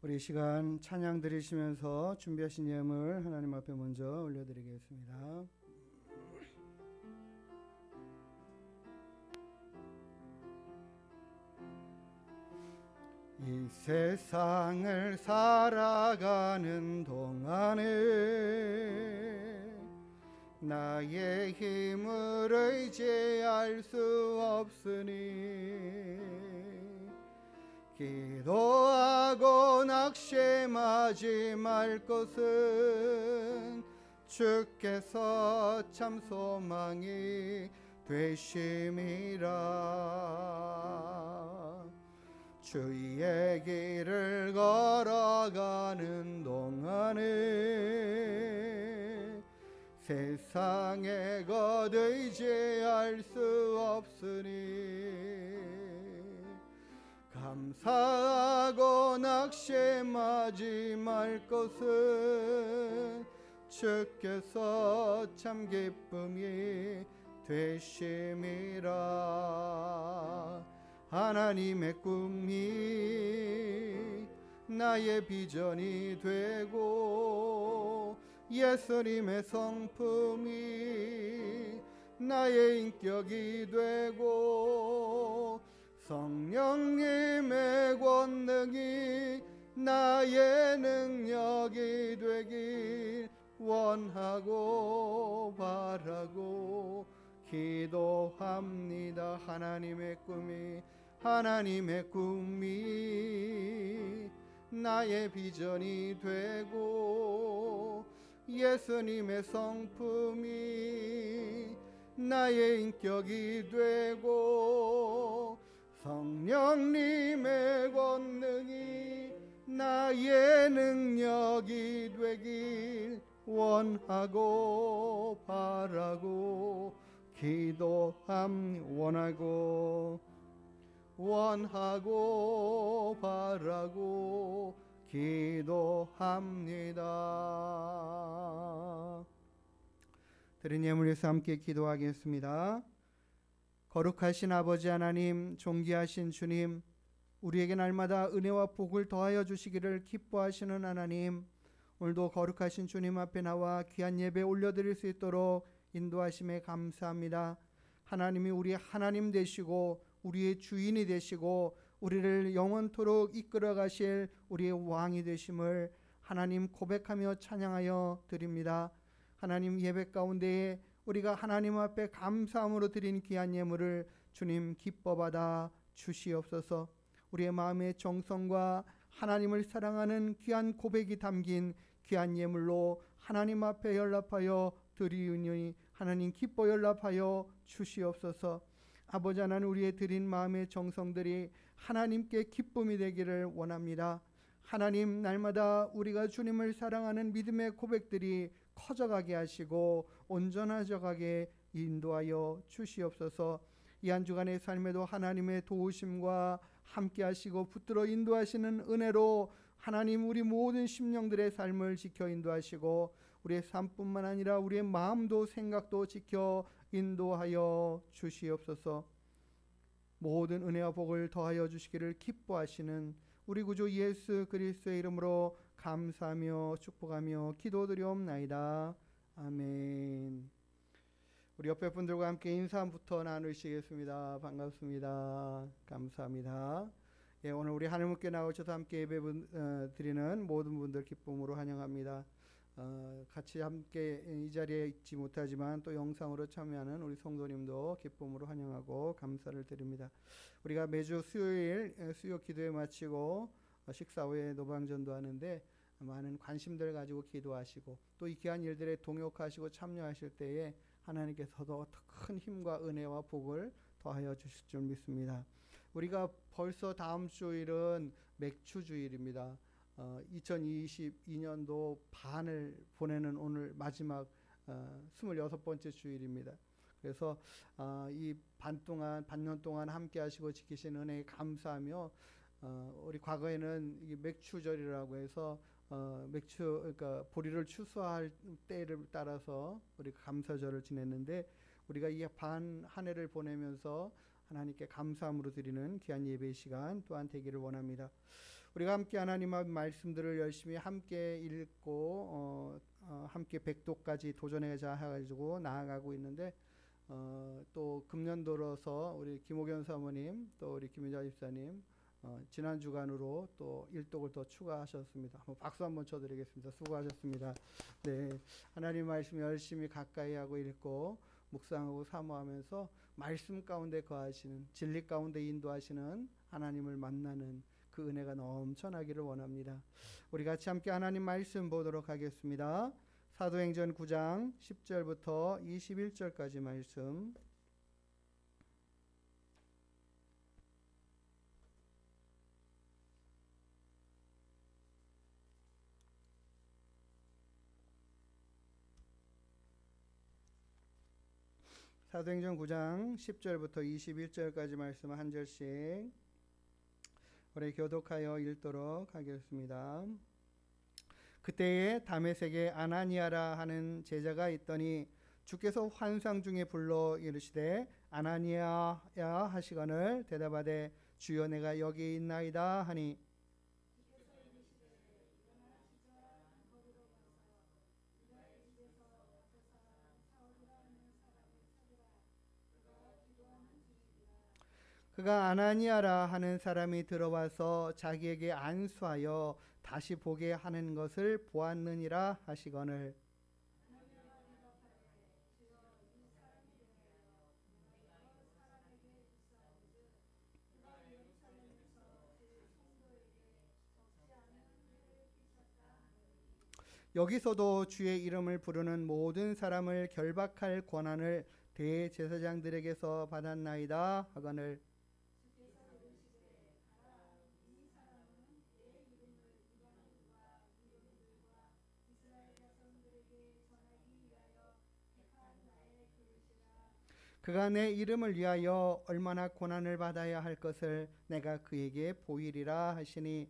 [SPEAKER 2] 우리 시간 찬양 드리시면서 준비하신 예물 하나님 앞에 먼저 올려드리겠습니다. 이 세상을 살아가는 동안에 나의 힘을 의지할 수 없으니 기도하고 낙심하지 말 것은 주께서 참 소망이 되심이라. 주의 길을 걸어가는 동안에 세상에 것 의지할 수 없으니 감사하고 낙심하지 말 것은 주께서 참 기쁨이 되심이라. 하나님의 꿈이 나의 비전이 되고 예수님의 성품이 나의 인격이 되고 성령님의 권능이 나의 능력이 되길 원하고 바라고 기도합니다. 하나님의 꿈이 나의 비전이 되고 예수님의 성품이 나의 인격이 되고 성령님의 권능이 나의 능력이 되길 원하고 바라고 원하고 바라고 기도합니다. 드린 예물 위해서 함께 기도하겠습니다. 거룩하신 아버지 하나님, 존귀하신 주님, 우리에게 날마다 은혜와 복을 더하여 주시기를 기뻐하시는 하나님, 오늘도 거룩하신 주님 앞에 나와 귀한 예배 올려드릴 수 있도록 인도하심에 감사합니다. 하나님이 우리의 하나님 되시고 우리의 주인이 되시고 우리를 영원토록 이끌어 가실 우리의 왕이 되심을 하나님 고백하며 찬양하여 드립니다. 하나님, 예배 가운데에 우리가 하나님 앞에 감사함으로 드린 귀한 예물을 주님 기뻐 받아 주시옵소서. 우리의 마음의 정성과 하나님을 사랑하는 귀한 고백이 담긴 귀한 예물로 하나님 앞에 연락하여 드리우니 하나님 기뻐 연락하여 주시옵소서. 아버지 하나님, 우리의 드린 마음의 정성들이 하나님께 기쁨이 되기를 원합니다. 하나님, 날마다 우리가 주님을 사랑하는 믿음의 고백들이 커져가게 하시고 온전해져가게 인도하여 주시옵소서. 이 한 주간의 삶에도 하나님의 도우심과 함께 하시고 붙들어 인도하시는 은혜로 하나님, 우리 모든 심령들의 삶을 지켜 인도하시고 우리의 삶뿐만 아니라 우리의 마음도 생각도 지켜 인도하여 주시옵소서. 모든 은혜와 복을 더하여 주시기를 기뻐하시는 우리 구주 예수 그리스도의 이름으로 감사하며 축복하며 기도드리옵나이다. 아멘. 우리 옆에 분들과 함께 인사부터 나누시겠습니다. 반갑습니다. 감사합니다. 예, 오늘 우리 하늘문께 나오셔서 함께 예배 드리는 모든 분들 기쁨으로 환영합니다. 같이 함께 이 자리에 있지 못하지만 또 영상으로 참여하는 우리 성도님도 기쁨으로 환영하고 감사를 드립니다. 우리가 매주 수요일 수요 기도회 마치고 식사 후에 노방전도 하는데 많은 관심들 가지고 기도하시고 또 이 귀한 일들에 동역하시고 참여하실 때에 하나님께서도 더 큰 힘과 은혜와 복을 더하여 주실 줄 믿습니다. 우리가 벌써 다음 주일은 맥추주일입니다. 2022년도 반을 보내는 오늘 마지막 26번째 주일입니다. 그래서 이 반년 동안 함께 하시고 지키신 은혜에 감사하며 우리 과거에는 이게 맥추절이라고 해서 그러니까 보리를 추수할 때를 따라서 우리 감사절을 지냈는데 우리가 이 한 해를 보내면서 하나님께 감사함으로 드리는 귀한 예배 시간 또한 되기를 원합니다. 우리가 함께 하나님 앞 말씀들을 열심히 함께 읽고 함께 백도까지 도전해자 해가지고 나아가고 있는데 또 금년 들어서 우리 김옥연 사모님 또 우리 김유자 집사님 지난 주간으로 또 일독을 더 추가하셨습니다. 박수 한번 쳐드리겠습니다. 수고하셨습니다. 네, 하나님 말씀 열심히 가까이 하고 읽고 묵상하고 사모하면서 말씀 가운데 거하시는 진리 가운데 인도하시는 하나님을 만나는 그 은혜가 넘쳐나기를 원합니다. 우리 같이 함께 하나님 말씀 보도록 하겠습니다. 사도행전 9장 10절부터 21절까지 말씀. 사도행전 9장 10절부터 21절까지 말씀을 한 절씩 우리 교독하여 읽도록 하겠습니다. 그때에 다메섹에 아나니아라 하는 제자가 있더니 주께서 환상 중에 불러 이르시되 아나니아야 하시거늘 대답하되 주여 내가 여기 있나이다 하니 그가 아나니아라 하는 사람이 들어와서 자기에게 안수하여 다시 보게 하는 것을 보았느니라 하시거늘 여기서도 주의 이름을 부르는 모든 사람을 결박할 권한을 대제사장들에게서 받았나이다 하거늘 그가 내 이름을 위하여 얼마나 고난을 받아야 할 것을 내가 그에게 보이리라 하시니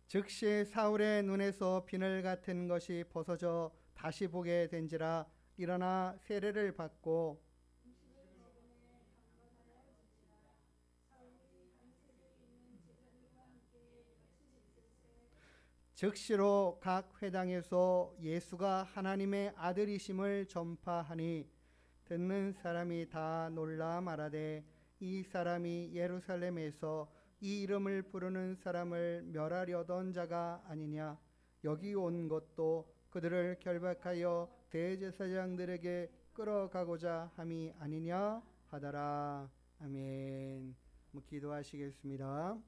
[SPEAKER 2] 즉시 사울의 눈에서 비늘 같은 것이 벗어져 다시 보게 된지라 일어나 세례를 받고 즉시로 각 회당에서 예수가 하나님의 아들이심을 전파하니 듣는 사람이 다 놀라 말하되 이 사람이 예루살렘에서 이 이름을 부르는 사람을 멸하려던 자가 아니냐. 여기 온 것도 그들을 결박하여 대제사장들에게 끌어가고자 함이 아니냐 하더라. 아멘. 기도하시겠습니다.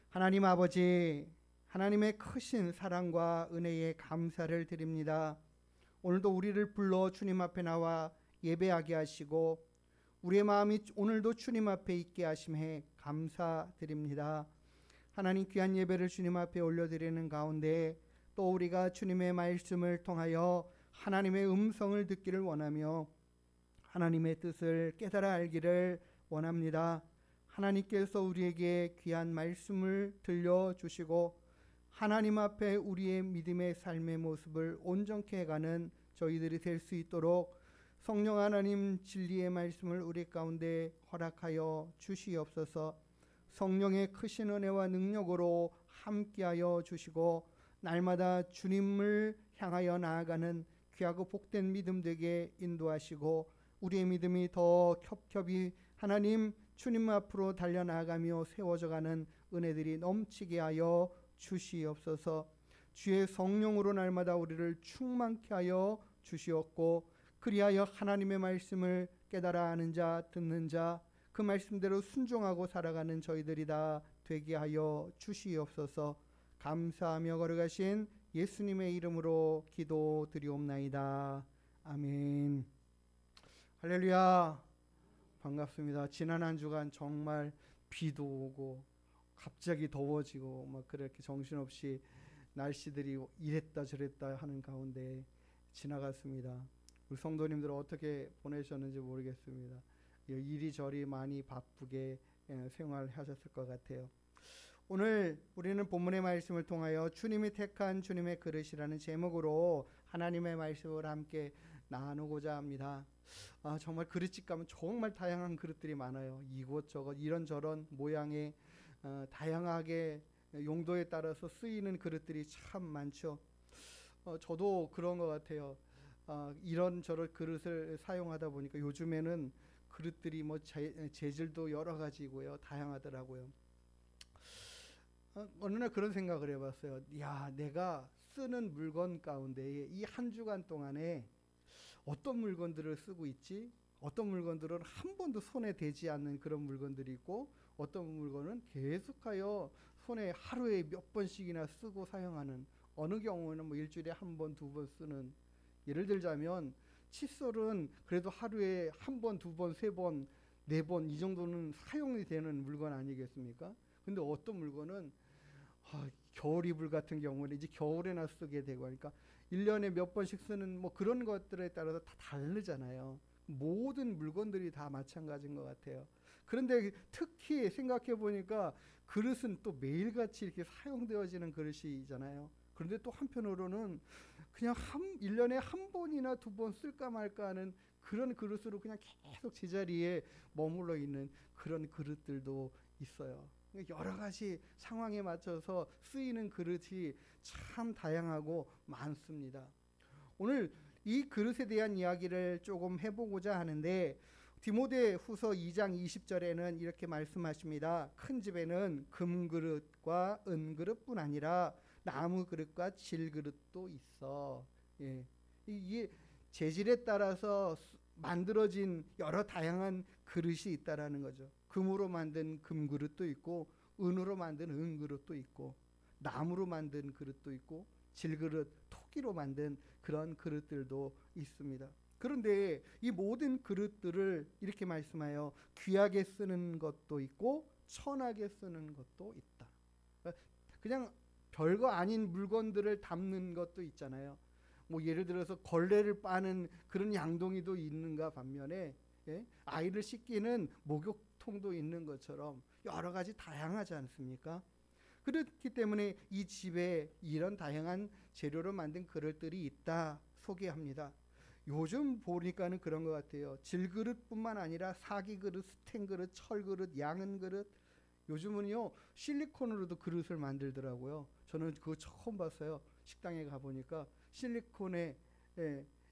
[SPEAKER 2] 하나님 아버지, 하나님의 크신 사랑과 은혜에 감사를 드립니다. 오늘도 우리를 불러 주님 앞에 나와 예배하게 하시고 우리의 마음이 오늘도 주님 앞에 있게 하심에 감사드립니다. 하나님, 귀한 예배를 주님 앞에 올려드리는 가운데 또 우리가 주님의 말씀을 통하여 하나님의 음성을 듣기를 원하며 하나님의 뜻을 깨달아 알기를 원합니다. 하나님께서 우리에게 귀한 말씀을 들려주시고 하나님 앞에 우리의 믿음의 삶의 모습을 온전케 해가는 저희들이 될 수 있도록 성령 하나님 진리의 말씀을 우리 가운데 허락하여 주시옵소서. 성령의 크신 은혜와 능력으로 함께하여 주시고 날마다 주님을 향하여 나아가는 귀하고 복된 믿음 되게 인도하시고 우리의 믿음이 더 겹겹이 하나님 주님 앞으로 달려나가며 세워져가는 은혜들이 넘치게 하여 주시옵소서. 주의 성령으로 날마다 우리를 충만케 하여 주시옵고 그리하여 하나님의 말씀을 깨달아 아는 자, 듣는 자, 그 말씀대로 순종하고 살아가는 저희들이 다 되게 하여 주시옵소서. 감사하며 걸어가신 예수님의 이름으로 기도드리옵나이다. 아멘. 할렐루야. 반갑습니다. 지난 한 주간 정말 비도 오고 갑자기 더워지고 막 그렇게 정신없이 날씨들이 이랬다 저랬다 하는 가운데 지나갔습니다. 우리 성도님들 어떻게 보내셨는지 모르겠습니다. 이리저리 많이 바쁘게 생활하셨을 것 같아요. 오늘 우리는 본문의 말씀을 통하여 주님이 택한 주님의 그릇이라는 제목으로 하나님의 말씀을 함께 나누고자 합니다. 정말 그릇집 가면 정말 다양한 그릇들이 많아요. 이곳저곳 이런저런 모양의 다양하게 용도에 따라서 쓰이는 그릇들이 참 많죠. 저도 그런 것 같아요. 이런저런 그릇을 사용하다 보니까 요즘에는 그릇들이 뭐 재질도 여러 가지고요, 다양하더라고요. 어느 날 그런 생각을 해봤어요. 야, 내가 쓰는 물건 가운데 이 한 주간 동안에 어떤 물건들을 쓰고 있지? 어떤 물건들은 한 번도 손에 대지 않는 그런 물건들이 있고 어떤 물건은 계속하여 손에 하루에 몇 번씩이나 쓰고 사용하는, 어느 경우는 뭐 일주일에 한 번, 두 번 쓰는. 예를 들자면 칫솔은 그래도 하루에 한 번, 두 번, 세 번, 네 번 이 정도는 사용이 되는 물건 아니겠습니까? 근데 어떤 물건은 겨울 이불 같은 경우는 이제 겨울에나 쓰게 되고 하니까 1년에 몇 번씩 쓰는 뭐 그런 것들에 따라서 다 다르잖아요. 모든 물건들이 다 마찬가지인 것 같아요. 그런데 특히 생각해 보니까 그릇은 또 매일같이 이렇게 사용되어지는 그릇이잖아요. 그런데 또 한편으로는 그냥 1년에 한 번이나 두 번 쓸까 말까 하는 그런 그릇으로 그냥 계속 제자리에 머물러 있는 그런 그릇들도 있어요. 여러 가지 상황에 맞춰서 쓰이는 그릇이 참 다양하고 많습니다. 오늘 이 그릇에 대한 이야기를 조금 해보고자 하는데 디모데후서 2장 20절에는 이렇게 말씀하십니다. 큰 집에는 금그릇과 은그릇뿐 아니라 나무 그릇과 질그릇도 있어. 이게 재질에 따라서 만들어진 여러 다양한 그릇이 있다라는 거죠. 금으로 만든 금그릇도 있고 은으로 만든 은그릇도 있고 나무로 만든 그릇도 있고 질그릇, 토기로 만든 그런 그릇들도 있습니다. 그런데 이 모든 그릇들을 이렇게 말씀하여 귀하게 쓰는 것도 있고 천하게 쓰는 것도 있다. 그냥 별거 아닌 물건들을 담는 것도 있잖아요. 뭐 예를 들어서 걸레를 빠는 그런 양동이도 있는가 반면에 아이를 씻기는 목욕통도 있는 것처럼 여러 가지 다양하지 않습니까? 그렇기 때문에 이 집에 이런 다양한 재료로 만든 그릇들이 있다 소개합니다. 요즘 보니까는 그런 것 같아요. 질그릇뿐만 아니라 사기그릇, 스텐그릇, 철그릇, 양은그릇, 요즘은요 실리콘으로도 그릇을 만들더라고요. 저는 그거 처음 봤어요. 식당에 가보니까 실리콘에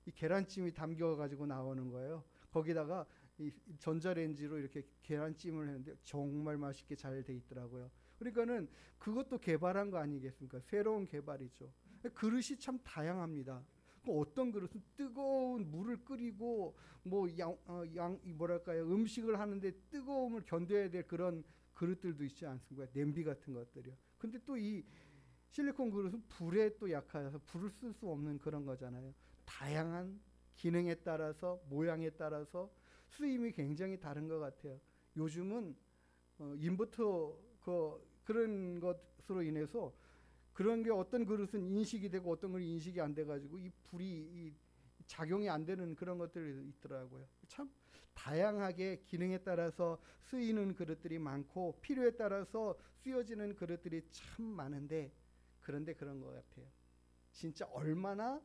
[SPEAKER 2] 이 계란찜이 담겨가지고 나오는 거예요. 거기다가 이 전자레인지로 이렇게 계란찜을 했는데 정말 맛있게 잘 돼 있더라고요. 그러니까는 그것도 개발한 거 아니겠습니까? 새로운 개발이죠. 그릇이 참 다양합니다. 어떤 그릇은 뜨거운 물을 끓이고 뭐 뭐랄까요, 음식을 하는데 뜨거움을 견뎌야 될 그런 그릇들도 있지 않습니까? 냄비 같은 것들이요. 근데 또 이 실리콘 그릇은 불에 또 약해서 불을 쓸 수 없는 그런 거잖아요. 다양한 기능에 따라서 모양에 따라서 쓰임이 굉장히 다른 것 같아요. 요즘은 인버터 그런 것으로 인해서 그런 게 어떤 그릇은 인식이 되고 어떤 건 인식이 안 돼가지고 이 불이 이 작용이 안 되는 그런 것들이 있더라고요. 참 다양하게 기능에 따라서 쓰이는 그릇들이 많고 필요에 따라서 쓰여지는 그릇들이 참 많은데, 그런데 그런 것 같아요. 진짜 얼마나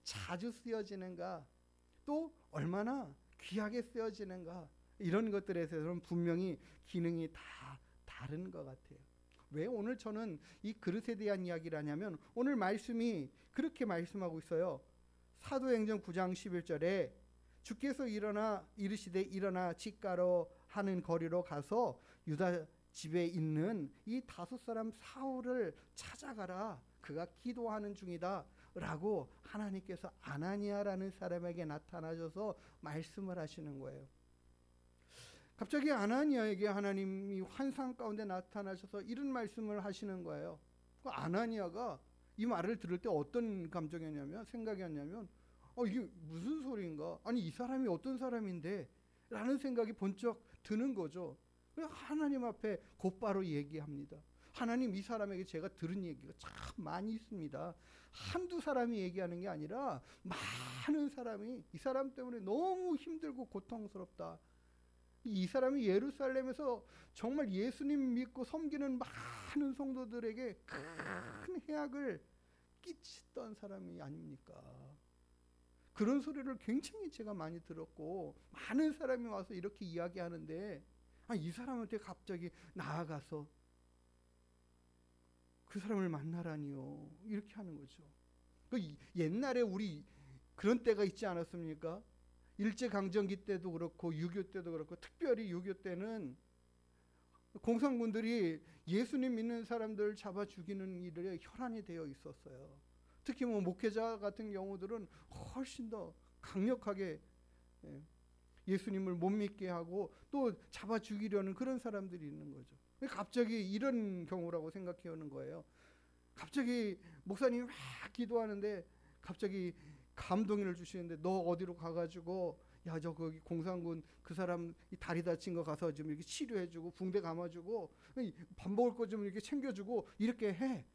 [SPEAKER 2] 자주 쓰여지는가, 또 얼마나 귀하게 쓰여지는가, 이런 것들에 대해서는 분명히 기능이 다 다른 것 같아요. 왜 오늘 저는 이 그릇에 대한 이야기를 하냐면, 오늘 말씀이 그렇게 말씀하고 있어요. 사도행전 9장 11절에 주께서 이르시되 일어나 직가로 하는 거리로 가서 유다 집에 있는 이 다섯 사람 사울을 찾아가라, 그가 기도하는 중이다 라고 하나님께서 아나니아라는 사람에게 나타나셔서 말씀을 하시는 거예요. 갑자기 아나니아에게 하나님이 환상 가운데 나타나셔서 이런 말씀을 하시는 거예요. 아나니아가 이 말을 들을 때 어떤 감정이었냐면, 생각이었냐면, 이게 무슨 소리인가? 아니, 이 사람이 어떤 사람인데? 라는 생각이 번쩍 드는 거죠. 하나님 앞에 곧바로 얘기합니다. 하나님, 이 사람에게 제가 들은 얘기가 참 많이 있습니다. 한두 사람이 얘기하는 게 아니라 많은 사람이 이 사람 때문에 너무 힘들고 고통스럽다. 이 사람이 예루살렘에서 정말 예수님 믿고 섬기는 많은 성도들에게 큰 해악을 끼쳤던 사람이 아닙니까? 그런 소리를 굉장히 제가 많이 들었고, 많은 사람이 와서 이렇게 이야기하는데, 이 사람한테 갑자기 나아가서 그 사람을 만나라니요, 이렇게 하는 거죠. 옛날에 우리 그런 때가 있지 않았습니까? 일제강점기 때도 그렇고 6.25 때도 그렇고, 특별히 6.25 때는 공산군들이 예수님 믿는 사람들 잡아 죽이는 일에 혈안이 되어 있었어요. 특히 뭐 목회자 같은 경우들은 훨씬 더 강력하게 예수님을 못 믿게 하고 또 잡아 죽이려는 그런 사람들이 있는 거죠. 갑자기 이런 경우라고 생각해 오는 거예요. 갑자기 목사님이 막 기도하는데 갑자기 감동을 주시는데, 너 어디로 가가지고 저 거기 공산군 그 사람 이 다리 다친 거 가서 좀 이렇게 치료해주고 붕대 감아주고 밥 먹을 거 좀 이렇게 챙겨주고 이렇게 해.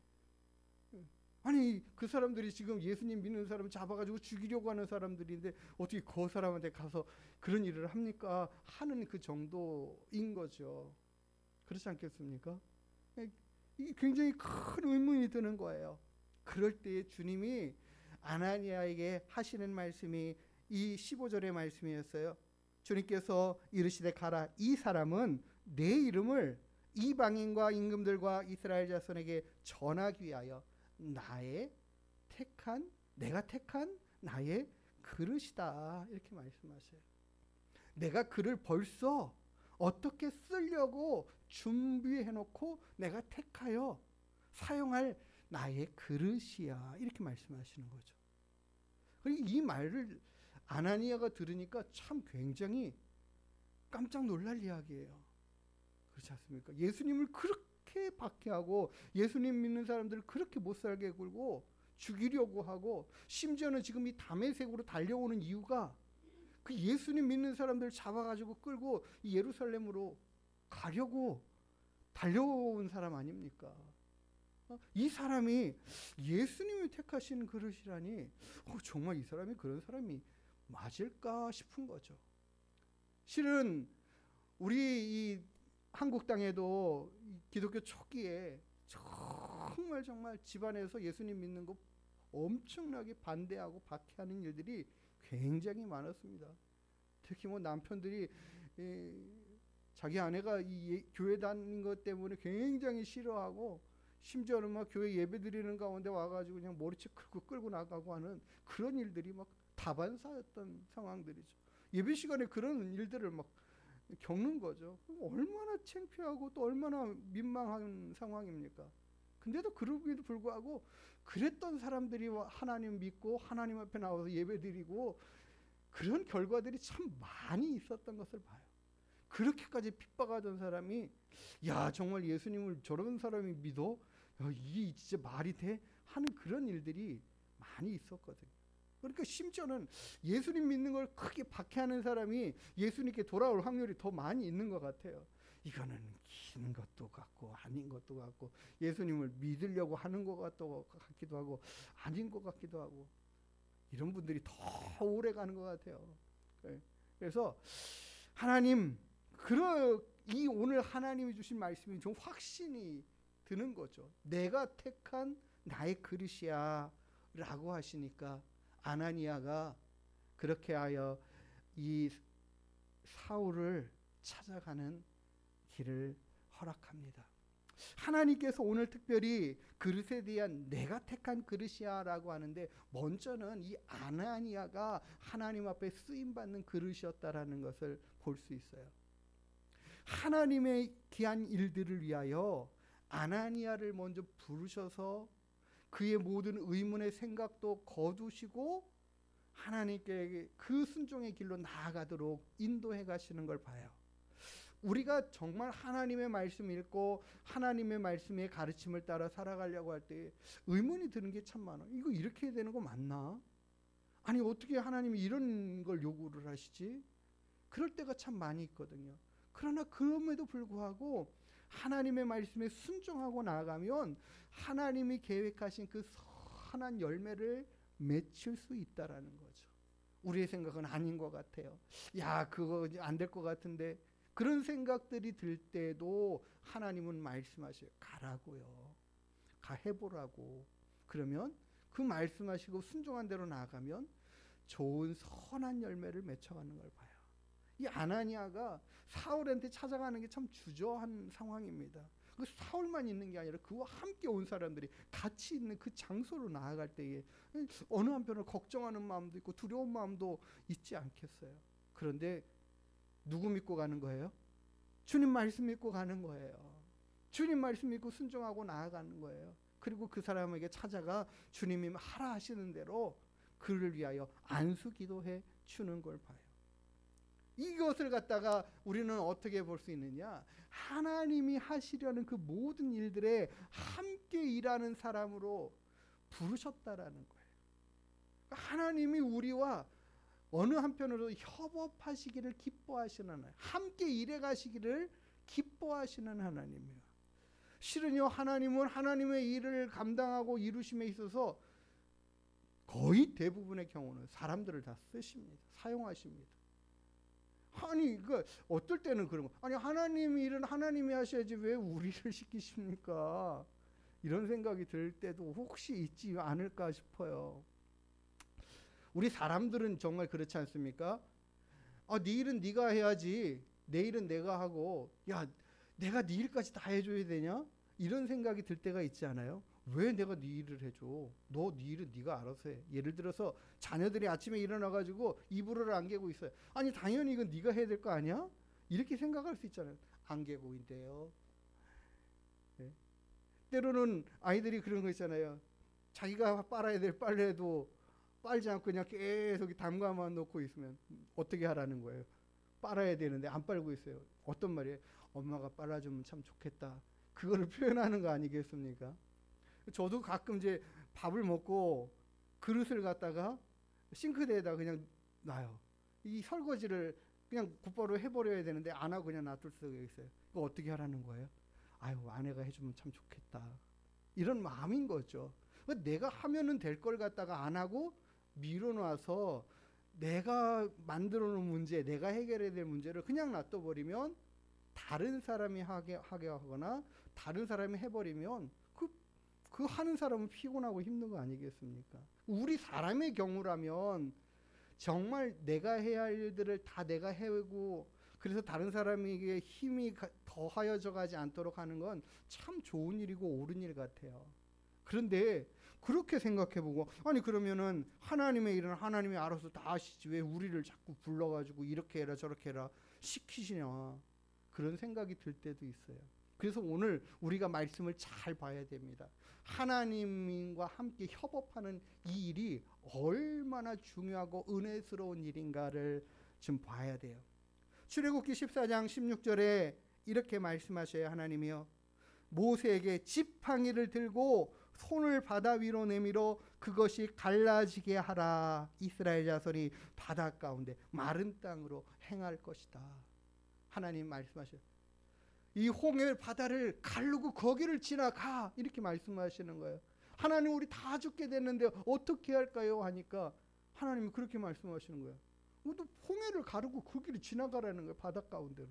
[SPEAKER 2] 아니, 그 사람들이 지금 예수님 믿는 사람 잡아가지고 죽이려고 하는 사람들인데 어떻게 그 사람한테 가서 그런 일을 합니까? 하는 그 정도인 거죠. 그렇지 않겠습니까? 이게 굉장히 큰 의문이 드는 거예요. 그럴 때 주님이 아나니아에게 하시는 말씀이 이 15절의 말씀이었어요. 주님께서 이르시되 가라, 이 사람은 내 이름을 이방인과 임금들과 이스라엘 자손에게 전하기 위하여 내가 택한 나의 그릇이다, 이렇게 말씀하셔요. 내가 그를 벌써 어떻게 쓰려고 준비해 놓고 내가 택하여 사용할 나의 그릇이야, 이렇게 말씀하시는 거죠. 그리고 이 말을 아나니아가 들으니까 참 굉장히 깜짝 놀랄 이야기예요. 그렇지 않습니까? 예수님을 그렇게 박해하고 예수님 믿는 사람들을 그렇게 못 살게 굴고 죽이려고 하고, 심지어는 지금 이 다메섹으로 달려오는 이유가 그 예수님 믿는 사람들 잡아가지고 끌고 예루살렘으로 가려고 달려온 사람 아닙니까? 이 사람이 예수님이 택하신 그릇이라니, 정말 이 사람이 그런 사람이 맞을까 싶은 거죠. 실은 우리 이 한국 땅에도 기독교 초기에 정말 집안에서 예수님 믿는 거 엄청나게 반대하고 박해하는 일들이 굉장히 많았습니다. 특히 뭐 남편들이 자기 아내가 이 교회 다니는 것 때문에 굉장히 싫어하고, 심지어는 막 교회 예배 드리는 가운데 와가지고 그냥 머리채 끌고 나가고 하는 그런 일들이 막 다반사였던 상황들이죠. 예배 시간에 그런 일들을 막 겪는 거죠. 얼마나 창피하고 또 얼마나 민망한 상황입니까? 근데도 그럼에도 불구하고 그랬던 사람들이 하나님 믿고 하나님 앞에 나와서 예배드리고 그런 결과들이 참 많이 있었던 것을 봐요. 그렇게까지 핍박하던 사람이 야 정말 예수님을 저런 사람이 믿어? 야, 이게 진짜 말이 돼? 하는 그런 일들이 많이 있었거든요. 그러니까 심지어는 예수님 믿는 걸 크게 박해하는 사람이 예수님께 돌아올 확률이 더 많이 있는 것 같아요. 이거는 긴 것도 같고 아닌 것도 같고 예수님을 믿으려고 하는 것 같기도 하고 아닌 것 같기도 하고 이런 분들이 더 오래 가는 것 같아요. 그래서 하나님 이 오늘 하나님이 주신 말씀이 좀 확신이 드는 거죠. 내가 택한 나의 그릇이야 라고 하시니까 아나니아가 그렇게 하여 이 사울을 찾아가는 길을 허락합니다. 하나님께서 오늘 특별히 그릇에 대한 내가 택한 그릇이야 라고 하는데 먼저는 이 아나니아가 하나님 앞에 쓰임받는 그릇이었다라는 것을 볼 수 있어요. 하나님의 귀한 일들을 위하여 아나니아를 먼저 부르셔서 그의 모든 의문의 생각도 거두시고 하나님께 그 순종의 길로 나아가도록 인도해 가시는 걸 봐요. 우리가 정말 하나님의 말씀 읽고 하나님의 말씀의 가르침을 따라 살아가려고 할 때 의문이 드는 게 참 많아요. 이거 이렇게 해야 되는 거 맞나? 아니 어떻게 하나님이 이런 걸 요구를 하시지? 그럴 때가 참 많이 있거든요. 그러나 그럼에도 불구하고 하나님의 말씀에 순종하고 나아가면 하나님이 계획하신 그 선한 열매를 맺힐 수 있다라는 거죠. 우리의 생각은 아닌 것 같아요. 야 그거 안 될 것 같은데 그런 생각들이 들 때도 하나님은 말씀하셔요. 가라고요. 가 해보라고. 그러면 그 말씀하시고 순종한 대로 나아가면 좋은 선한 열매를 맺혀가는 걸 봐요. 이 아나니아가 사울한테 찾아가는 게 참 주저한 상황입니다. 그 사울만 있는 게 아니라 그와 함께 온 사람들이 같이 있는 그 장소로 나아갈 때에 어느 한편으로 걱정하는 마음도 있고 두려운 마음도 있지 않겠어요. 그런데 누구 믿고 가는 거예요? 주님 말씀 믿고 가는 거예요. 주님 말씀 믿고 순종하고 나아가는 거예요. 그리고 그 사람에게 찾아가 주님이 하라 하시는 대로 그를 위하여 안수 기도해 주는 걸 봐요. 이것을 갖다가 우리는 어떻게 볼 수 있느냐? 하나님이 하시려는 그 모든 일들에 함께 일하는 사람으로 부르셨다라는 거예요. 하나님이 우리와 어느 한편으로 협업하시기를 기뻐하시는 하나님, 함께 일해 가시기를 기뻐하시는 하나님이에요. 실은요, 하나님은 하나님의 일을 감당하고 이루심에 있어서 거의 대부분의 경우는 사람들을 다 쓰십니다. 사용하십니다. 아니, 그 어떨 때는 그런 거. 아니, 하나님 일은 하나님이 하셔야지 왜 우리를 시키십니까? 이런 생각이 들 때도 혹시 있지 않을까 싶어요. 우리 사람들은 정말 그렇지 않습니까? 네 일은 네가 해야지. 내 일은 내가 하고, 야, 내가 네 일까지 다 해줘야 되냐? 이런 생각이 들 때가 있지 않아요? 왜 내가 네 일을 해줘? 네 일은 네가 알아서 해. 예를 들어서 자녀들이 아침에 일어나가지고 이불을 안 개고 있어요. 아니 당연히 이건 네가 해야 될 거 아니야? 이렇게 생각할 수 있잖아요. 안 개고 있대요. 네. 때로는 아이들이 그런 거 있잖아요. 자기가 빨아야 될 빨래도 빨지 않고 그냥 계속 담가만 놓고 있으면 어떻게 하라는 거예요? 빨아야 되는데 안 빨고 있어요. 어떤 말이에요? 엄마가 빨아주면 참 좋겠다. 그거를 표현하는 거 아니겠습니까? 저도 가끔 이제 밥을 먹고 그릇을 갖다가 싱크대에다 그냥 놔요. 이 설거지를 그냥 곧바로 해버려야 되는데 안 하고 그냥 놔둘 수가 있어요. 그거 어떻게 하라는 거예요? 아유, 아내가 해주면 참 좋겠다. 이런 마음인 거죠. 내가 하면은 될 걸 갖다가 안 하고 밀어놔서 내가 만들어 놓은 문제, 내가 해결해야 될 문제를 그냥 놔둬버리면 다른 사람이 하게 하거나 다른 사람이 해버리면 그 하는 사람은 피곤하고 힘든 거 아니겠습니까? 우리 사람의 경우라면 정말 내가 해야 할 일들을 다 내가 해오고 그래서 다른 사람에게 힘이 더하여져 가지 않도록 하는 건 참 좋은 일이고 옳은 일 같아요. 그런데 그렇게 생각해보고, 아니 그러면은 하나님의 일은 하나님이 알아서 다 하시지 왜 우리를 자꾸 불러가지고 이렇게 해라 저렇게 해라 시키시냐, 그런 생각이 들 때도 있어요. 그래서 오늘 우리가 말씀을 잘 봐야 됩니다. 하나님과 함께 협업하는 이 일이 얼마나 중요하고 은혜스러운 일인가를 좀 봐야 돼요. 출애굽기 14장 16절에 이렇게 말씀하셔요. 하나님이요, 모세에게 지팡이를 들고 손을 바다 위로 내밀어 그것이 갈라지게 하라. 이스라엘 자손이 바다 가운데 마른 땅으로 행할 것이다. 하나님 말씀하셔요. 이 홍해 바다를 가르고 거기를 지나가, 이렇게 말씀하시는 거예요. 하나님, 우리 다 죽게 됐는데 어떻게 할까요? 하니까 하나님이 그렇게 말씀하시는 거예요. 또 홍해를 가르고 거기를 지나가라는 거예요. 바다 가운데로.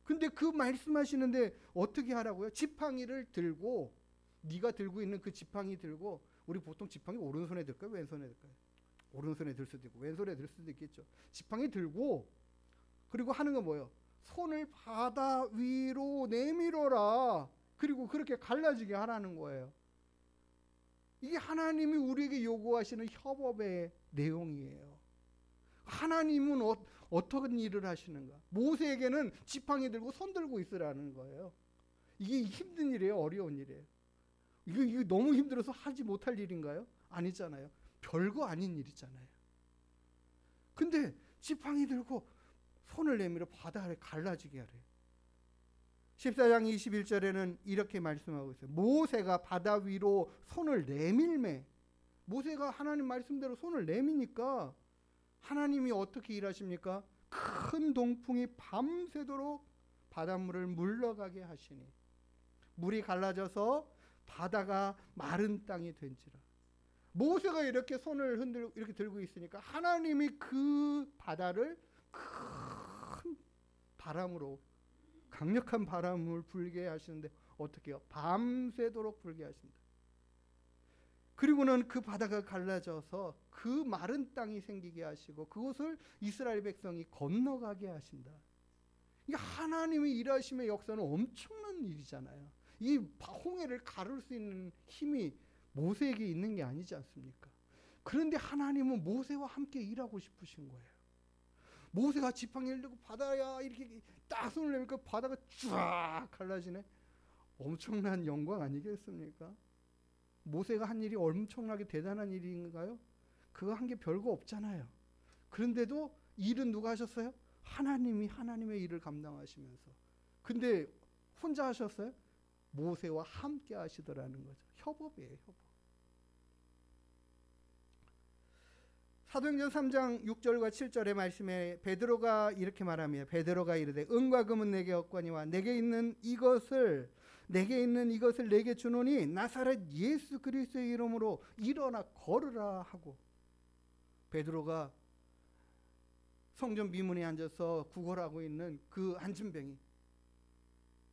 [SPEAKER 2] 근데 그 말씀하시는데 어떻게 하라고요? 지팡이를 들고, 네가 들고 있는 그 지팡이 들고, 우리 보통 지팡이 오른손에 들까요? 왼손에 들까요? 오른손에 들 수도 있고 왼손에 들 수도 있겠죠. 지팡이 들고, 그리고 하는 건 뭐예요? 손을 바다 위로 내밀어라. 그리고 그렇게 갈라지게 하라는 거예요. 이게 하나님이 우리에게 요구하시는 협업의 내용이에요. 하나님은 어떤 일을 하시는가? 모세에게는 지팡이 들고 손 들고 있으라는 거예요. 이게 힘든 일이에요? 어려운 일이에요? 이거 너무 힘들어서 하지 못할 일인가요? 아니잖아요. 별거 아닌 일이잖아요. 근데 지팡이 들고 손을 내밀어 바다를 갈라지게 하래요. 14장 21절에는 이렇게 말씀하고 있어요. 모세가 바다 위로 손을 내밀매. 모세가 하나님 말씀대로 손을 내미니까 하나님이 어떻게 일하십니까? 큰 동풍이 밤새도록 바닷물을 물러가게 하시니 물이 갈라져서 바다가 마른 땅이 된지라. 모세가 이렇게 손을 흔들고 이렇게 들고 있으니까 하나님이 그 바다를 큰 바람으로, 강력한 바람을 불게 하시는데 어떻게 해요? 밤새도록 불게 하신다. 그리고는 그 바다가 갈라져서 그 마른 땅이 생기게 하시고 그곳을 이스라엘 백성이 건너가게 하신다. 이게 하나님의 일하심의 역사는 엄청난 일이잖아요. 이 홍해를 가를 수 있는 힘이 모세에게 있는 게 아니지 않습니까? 그런데 하나님은 모세와 함께 일하고 싶으신 거예요. 모세가 지팡이를 들고 바다야 이렇게 딱 손을 내밀까 바다가 쫙 갈라지네. 엄청난 영광 아니겠습니까? 모세가 한 일이 엄청나게 대단한 일인가요? 그거 한 게 별거 없잖아요. 그런데도 일은 누가 하셨어요? 하나님이 하나님의 일을 감당하시면서. 근데 혼자 하셨어요? 모세와 함께 하시더라는 거죠. 협업이에요, 협업. 사도행전 3장 6절과 7절의 말씀에 베드로가 이렇게 말합니다. 베드로가 이르되 은과 금은 내게 없거니와 내게 있는 이것을 내게 주노니 나사렛 예수 그리스도의 이름으로 일어나 걸으라 하고, 베드로가 성전 비문에 앉아서 구걸하고 있는 그 안진뱅이,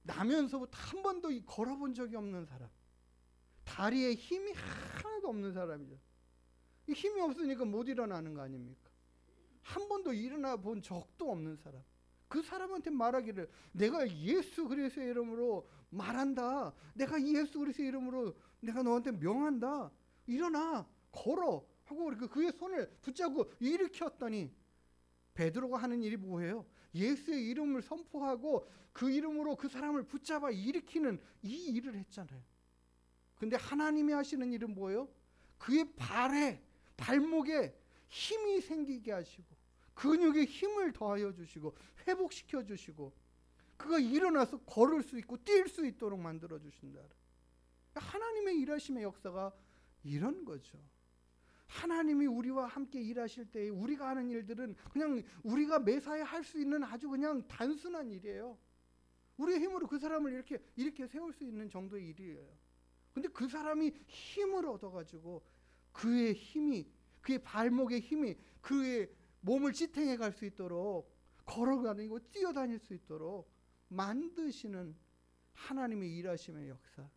[SPEAKER 2] 나면서부터 한 번도 걸어본 적이 없는 사람, 다리에 힘이 하나도 없는 사람이죠. 이 힘이 없으니까 못 일어나는 거 아닙니까? 한 번도 일어나 본 적도 없는 사람, 그 사람한테 말하기를 내가 예수 그리스도의 이름으로 말한다, 내가 예수 그리스도의 이름으로 내가 너한테 명한다, 일어나 걸어 하고 그의 손을 붙잡고 일으켰더니 베드로가 하는 일이 뭐예요? 예수의 이름을 선포하고 그 이름으로 그 사람을 붙잡아 일으키는 이 일을 했잖아요. 근데 하나님이 하시는 일은 뭐예요? 그의 발목에 힘이 생기게 하시고 근육에 힘을 더하여 주시고 회복시켜 주시고 그가 일어나서 걸을 수 있고 뛸 수 있도록 만들어 주신다. 하나님의 일하심의 역사가 이런 거죠. 하나님이 우리와 함께 일하실 때 우리가 하는 일들은 그냥 우리가 매사에 할 수 있는 아주 그냥 단순한 일이에요. 우리의 힘으로 그 사람을 이렇게 세울 수 있는 정도의 일이에요. 근데 그 사람이 힘을 얻어가지고 그의 힘이, 그의 발목의 힘이 그의 몸을 지탱해 갈 수 있도록 걸어다니고 뛰어다닐 수 있도록 만드시는 하나님의 일하심의 역사.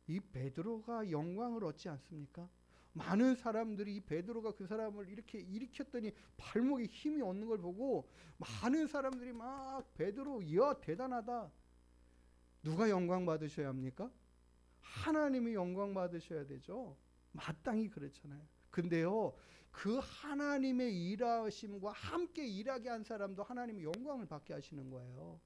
[SPEAKER 2] 이 베드로가 영광을 얻지 않습니까? 많은 사람들이 이 베드로가 그 사람을 이렇게 일으켰더니 발목에 힘이 얻는 걸 보고 많은 사람들이 막 베드로 이야 대단하다. 누가 영광 받으셔야 합니까? 하나님이 영광 받으셔야 되죠. 마땅히 그렇잖아요. 근데요, 그 하나님의 일하심과 함께 일하게 한 사람도 하나님의 영광을 받게 하시는 거예요.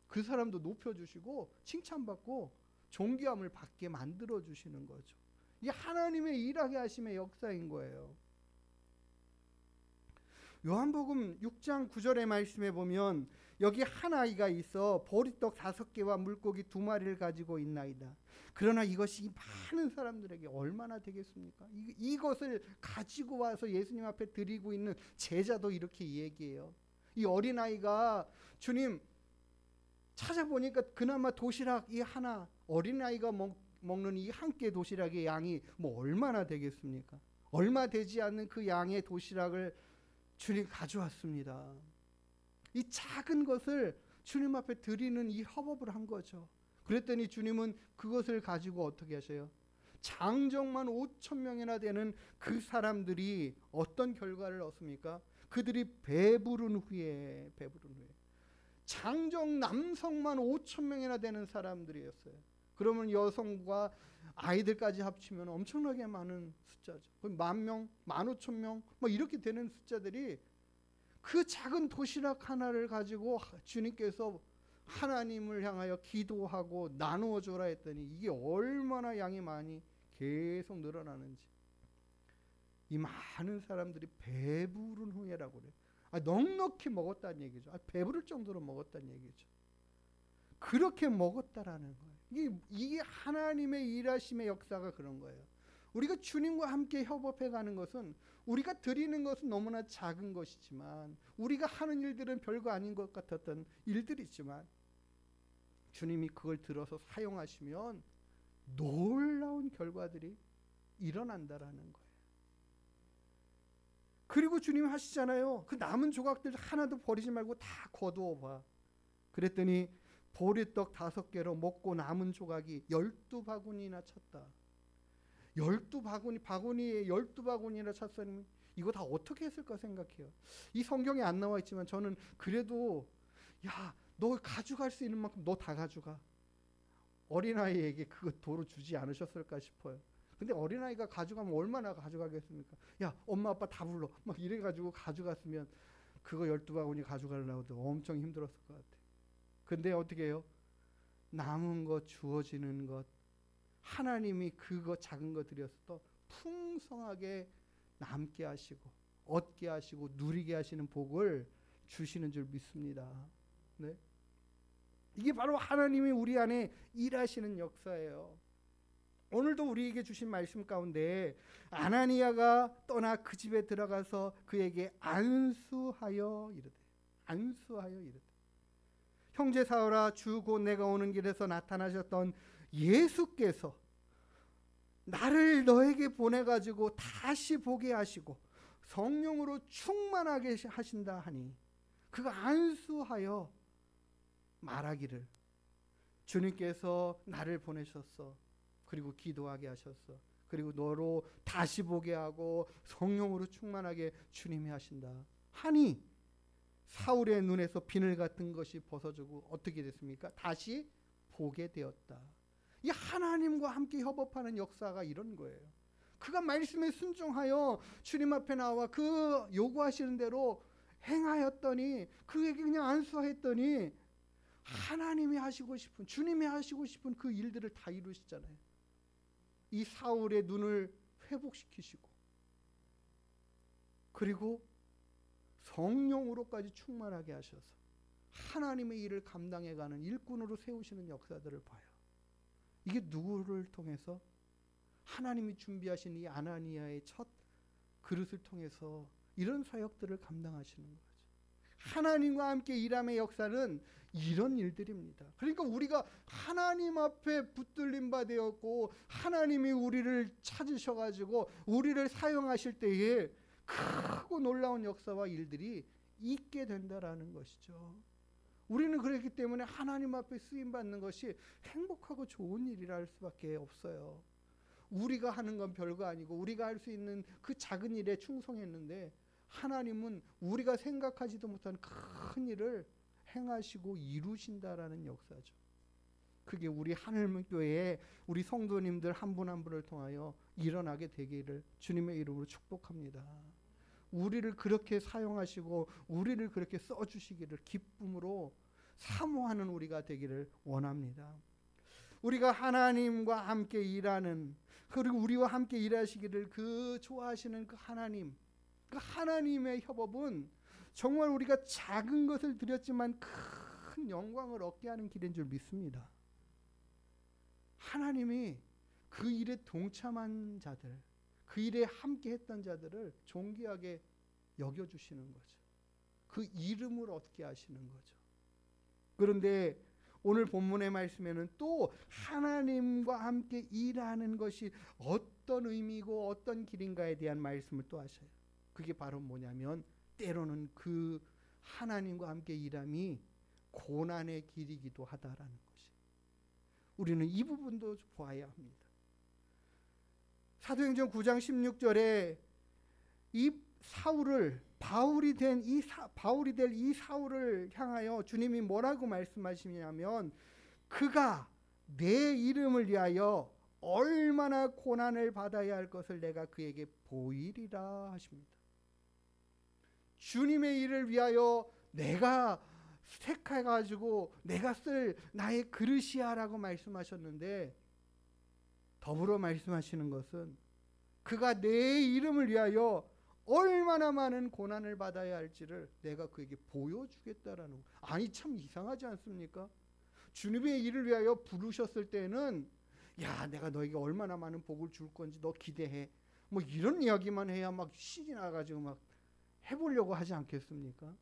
[SPEAKER 2] 그 사람도 높여주시고 칭찬받고 존귀함을 받게 만들어 주시는 거죠. 이게 하나님의 일하게 하심의 역사인 거예요. 요한복음 6장 9절의 말씀에 보면 여기 한 아이가 있어 보리떡 5개와 물고기 2마리를 가지고 있나이다. 그러나 이것이 많은 사람들에게 얼마나 되겠습니까? 이것을 가지고 와서 예수님 앞에 드리고 있는 제자도 이렇게 얘기해요. 이 어린아이가 주님 찾아보니까 그나마 도시락 이 하나, 어린아이가 먹는 이 한 끼 도시락의 양이 뭐 얼마나 되겠습니까? 얼마 되지 않는 그 양의 도시락을 주님 가져왔습니다. 이 작은 것을 주님 앞에 드리는 이 협업을 한 거죠. 그랬더니 주님은 그것을 가지고 어떻게 하셔요? 장정만 5,000명이나 되는 그 사람들이 어떤 결과를 얻습니까? 그들이 배부른 후에 장정 남성만 5,000명이나 되는 사람들이었어요. 그러면 여성과 아이들까지 합치면 엄청나게 많은 숫자죠. 10,000명, 15,000명 뭐 이렇게 되는 숫자들이 그 작은 도시락 하나를 가지고 주님께서 하나님을 향하여 기도하고 나누어 줘라 했더니 이게 얼마나 양이 많이 계속 늘어나는지. 이 많은 사람들이 배부른 후에라고 그래요. 넉넉히 먹었다는 얘기죠. 배부를 정도로 먹었다는 얘기죠. 그렇게 먹었다라는 거예요. 이게 하나님의 일하심의 역사가 그런 거예요. 우리가 주님과 함께 협업해 가는 것은 우리가 드리는 것은 너무나 작은 것이지만 우리가 하는 일들은 별거 아닌 것 같았던 일들이지만 주님이 그걸 들어서 사용하시면 놀라운 결과들이 일어난다라는 거예요. 그리고 주님이 하시잖아요. 그 남은 조각들 하나도 버리지 말고 다 거두어 봐. 그랬더니 보리떡 5개로 먹고 남은 조각이 12바구니나 찼다. 12바구니에 12바구니나 찼으면 이거 다 어떻게 했을까 생각해요. 이 성경에 안 나와 있지만 저는 그래도 야, 너 가져갈 수 있는 만큼 너 다 가져가. 어린아이에게 그거 도로 주지 않으셨을까 싶어요. 근데 어린아이가 가져가면 얼마나 가져가겠습니까? 야, 엄마 아빠 다 불러. 막 이래가지고 가져갔으면 그거 12바구니 가져가려고도 엄청 힘들었을 것 같아요. 근데 어떻게 해요? 남은 것, 주어지는 것, 하나님이 그거 작은 거 드렸어도 풍성하게 남게 하시고 얻게 하시고 누리게 하시는 복을 주시는 줄 믿습니다. 네? 이게 바로 하나님이 우리 안에 일하시는 역사예요. 오늘도 우리에게 주신 말씀 가운데 아나니아가 떠나 그 집에 들어가서 그에게 안수하여 이르되 형제 사울아, 주 곧 내가 오는 길에서 나타나셨던 예수께서 나를 너에게 보내가지고 다시 보게 하시고 성령으로 충만하게 하신다 하니 그가 안수하여 말하기를 주님께서 나를 보내셨어. 그리고 기도하게 하셨어. 그리고 너로 다시 보게 하고 성령으로 충만하게 주님이 하신다 하니 사울의 눈에서 비늘 같은 것이 벗어지고 어떻게 됐습니까? 다시 보게 되었다. 이 하나님과 함께 협업하는 역사가 이런 거예요. 그가 말씀에 순종하여 주님 앞에 나와 그 요구하시는 대로 행하였더니 그에게 그냥 안수했더니 하나님이 하시고 싶은, 주님이 하시고 싶은 그 일들을 다 이루시잖아요. 이 사울의 눈을 회복시키시고 그리고 성령으로까지 충만하게 하셔서 하나님의 일을 감당해가는 일꾼으로 세우시는 역사들을 봐요. 이게 누구를 통해서? 하나님이 준비하신 이 아나니아의 첫 그릇을 통해서 이런 사역들을 감당하시는 거죠. 하나님과 함께 일함의 역사는 이런 일들입니다. 그러니까 우리가 하나님 앞에 붙들림 바 되었고 하나님이 우리를 찾으셔가지고 우리를 사용하실 때에 크고 놀라운 역사와 일들이 있게 된다라는 것이죠. 우리는 그렇기 때문에 하나님 앞에 쓰임받는 것이 행복하고 좋은 일이라 할 수밖에 없어요. 우리가 하는 건 별거 아니고 우리가 할 수 있는 그 작은 일에 충성했는데 하나님은 우리가 생각하지도 못한 큰 일을 행하시고 이루신다라는 역사죠. 그게 우리 하늘문교회에 우리 성도님들 한 분 한 분을 통하여 일어나게 되기를 주님의 이름으로 축복합니다. 우리를 그렇게 사용하시고 우리를 그렇게 써주시기를 기쁨으로 사모하는 우리가 되기를 원합니다. 우리가 하나님과 함께 일하는, 그리고 우리와 함께 일하시기를 그 좋아하시는 그 하나님, 그 하나님의 협업은 정말 우리가 작은 것을 드렸지만 큰 영광을 얻게 하는 길인 줄 믿습니다. 하나님이 그 일에 동참한 자들, 그 일에 함께 했던 자들을 존귀하게 여겨주시는 거죠. 그 이름을 얻게 하시는 거죠. 그런데 오늘 본문의 말씀에는 또 하나님과 함께 일하는 것이 어떤 의미고 어떤 길인가에 대한 말씀을 또 하셔요. 그게 바로 뭐냐면 때로는 그 하나님과 함께 일함이 고난의 길이기도 하다라는 것이. 우리는 이 부분도 보아야 합니다. 사도행전 9장 16절에 이 사울을 바울이 될 이 사울을 향하여 주님이 뭐라고 말씀하시냐면 그가 내 이름을 위하여 얼마나 고난을 받아야 할 것을 내가 그에게 보이리라 하십니다. 주님의 일을 위하여 내가 택해가지고 내가 쓸 나의 그릇이야라고 말씀하셨는데, 더불어 말씀하시는 것은 그가 내 이름을 위하여 얼마나 많은 고난을 받아야 할지를 내가 그에게 보여주겠다라는 거. 아니 참 이상하지 않습니까? 주님의 일을 위하여 부르셨을 때는 야 내가 너에게 얼마나 많은 복을 줄 건지 너 기대해, 뭐 이런 이야기만 해야 막 신이 나가지고 막 해보려고 하지 않겠습니까?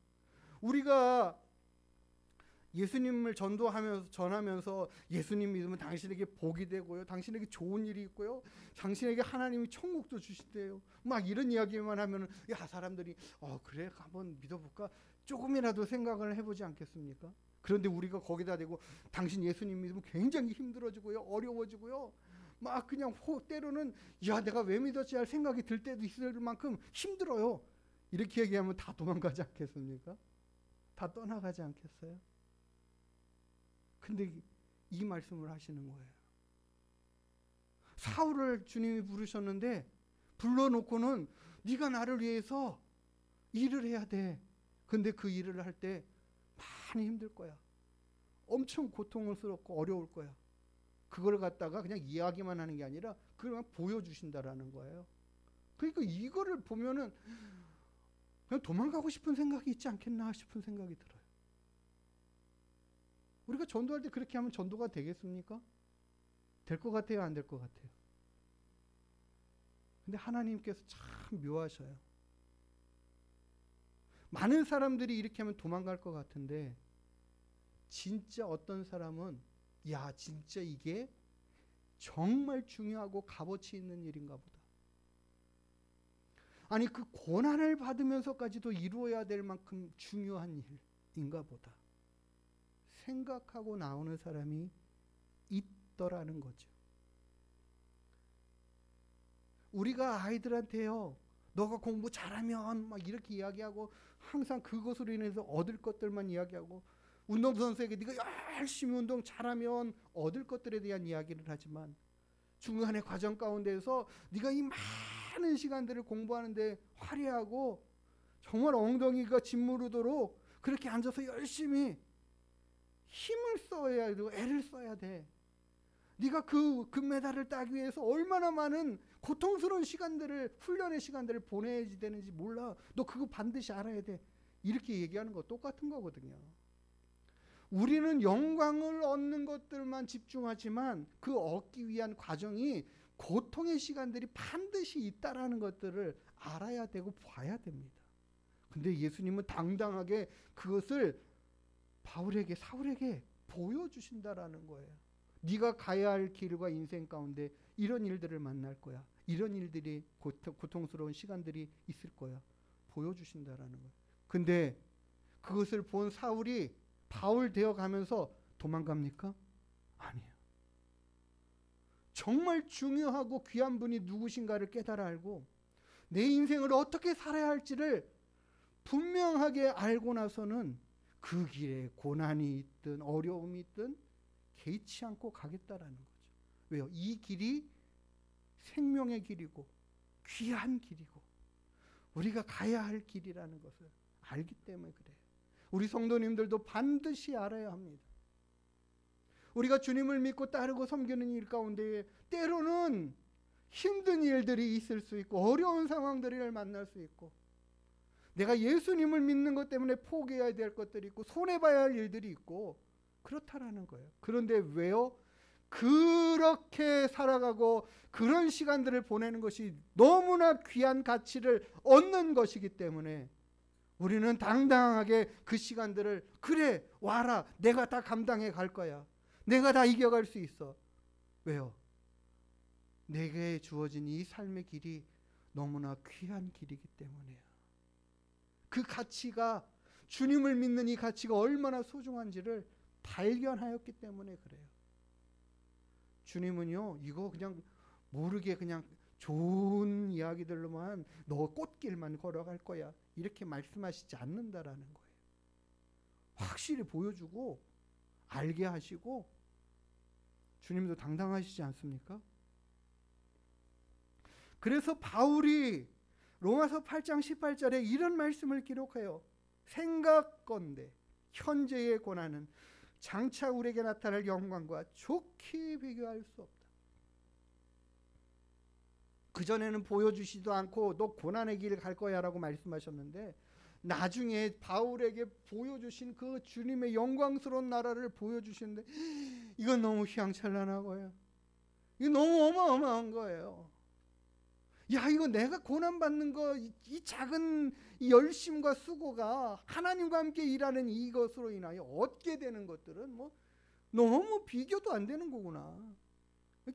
[SPEAKER 2] 우리가 예수님을 전하면서 예수님 믿으면 당신에게 복이 되고요, 당신에게 좋은 일이 있고요, 당신에게 하나님이 천국도 주신대요, 막 이런 이야기만 하면은 야 사람들이 그래 한번 믿어볼까 조금이라도 생각을 해보지 않겠습니까? 그런데 우리가 거기다 대고 당신 예수님 믿으면 굉장히 힘들어지고요, 어려워지고요, 막 그냥 때로는 야 내가 왜 믿었지 할 생각이 들 때도 있을 만큼 힘들어요. 이렇게 얘기하면 다 도망가지 않겠습니까? 다 떠나가지 않겠어요? 근데 이 말씀을 하시는 거예요. 사울을 주님이 부르셨는데 불러놓고는 네가 나를 위해서 일을 해야 돼. 근데 그 일을 할 때 많이 힘들 거야. 엄청 고통스럽고 어려울 거야. 그걸 갖다가 그냥 이야기만 하는 게 아니라 그걸 보여주신다라는 거예요. 그러니까 이거를 보면은 그냥 도망가고 싶은 생각이 있지 않겠나 싶은 생각이 들어요. 우리가 전도할 때 그렇게 하면 전도가 되겠습니까? 될 것 같아요? 안 될 것 같아요? 근데 하나님께서 참 묘하셔요. 많은 사람들이 이렇게 하면 도망갈 것 같은데 진짜 어떤 사람은 야 진짜 이게 정말 중요하고 값어치 있는 일인가 보다. 아니 그 고난을 받으면서까지도 이루어야 될 만큼 중요한 일인가 보다 생각하고 나오는 사람이 있더라는 거죠. 우리가 아이들한테요 너가 공부 잘하면 막 이렇게 이야기하고 항상 그것으로 인해서 얻을 것들만 이야기하고, 운동선수에게 네가 열심히 운동 잘하면 얻을 것들에 대한 이야기를 하지만 중간의 과정 가운데에서 네가 이 많은 시간들을 공부하는데 화려하고 정말 엉덩이가 짓무르도록 그렇게 앉아서 열심히 힘을 써야 되고 애를 써야 돼. 네가 그 금메달을 따기 위해서 얼마나 많은 고통스러운 시간들을, 훈련의 시간들을 보내야 되는지 몰라. 너 그거 반드시 알아야 돼. 이렇게 얘기하는 거 똑같은 거거든요. 우리는 영광을 얻는 것들만 집중하지만 그 얻기 위한 과정이 고통의 시간들이 반드시 있다라는 것들을 알아야 되고 봐야 됩니다. 근데 예수님은 당당하게 그것을 사울에게 보여주신다라는 거예요. 네가 가야 할 길과 인생 가운데 이런 일들을 만날 거야. 이런 일들이 고통스러운 시간들이 있을 거야. 보여주신다라는 거예요. 근데 그것을 본 사울이 바울 되어가면서 도망갑니까? 아니에요. 정말 중요하고 귀한 분이 누구신가를 깨달아 알고 내 인생을 어떻게 살아야 할지를 분명하게 알고 나서는 그 길에 고난이 있든 어려움이 있든 개의치 않고 가겠다라는 거죠. 왜요? 이 길이 생명의 길이고 귀한 길이고 우리가 가야 할 길이라는 것을 알기 때문에 그래요. 우리 성도님들도 반드시 알아야 합니다. 우리가 주님을 믿고 따르고 섬기는 일 가운데 때로는 힘든 일들이 있을 수 있고 어려운 상황들을 만날 수 있고 내가 예수님을 믿는 것 때문에 포기해야 될 것들이 있고 손해봐야 할 일들이 있고 그렇다라는 거예요. 그런데 왜요? 그렇게 살아가고 그런 시간들을 보내는 것이 너무나 귀한 가치를 얻는 것이기 때문에 우리는 당당하게 그 시간들을 그래 와라 내가 다 감당해 갈 거야. 내가 다 이겨갈 수 있어. 왜요? 내게 주어진 이 삶의 길이 너무나 귀한 길이기 때문이에요. 그 가치가 주님을 믿는 이 가치가 얼마나 소중한지를 발견하였기 때문에 그래요. 주님은요 이거 그냥 모르게 그냥 좋은 이야기들로만 너 꽃길만 걸어갈 거야 이렇게 말씀하시지 않는다라는 거예요. 확실히 보여주고 알게 하시고 주님도 당당하시지 않습니까? 그래서 바울이 로마서 8장 18절에 이런 말씀을 기록해요. 생각건대 현재의 고난은 장차 우리에게 나타날 영광과 좋게 비교할 수 없다. 그전에는 보여주시도 않고 너 고난의 길을 갈 거야 라고 말씀하셨는데 나중에 바울에게 보여주신 그 주님의 영광스러운 나라를 보여주시는데 이건 너무 휘황찬란하고요. 이거 너무 어마어마한 거예요. 야 이거 내가 고난받는 거 이 작은 이 열심과 수고가 하나님과 함께 일하는 이것으로 인하여 얻게 되는 것들은 뭐 너무 비교도 안 되는 거구나.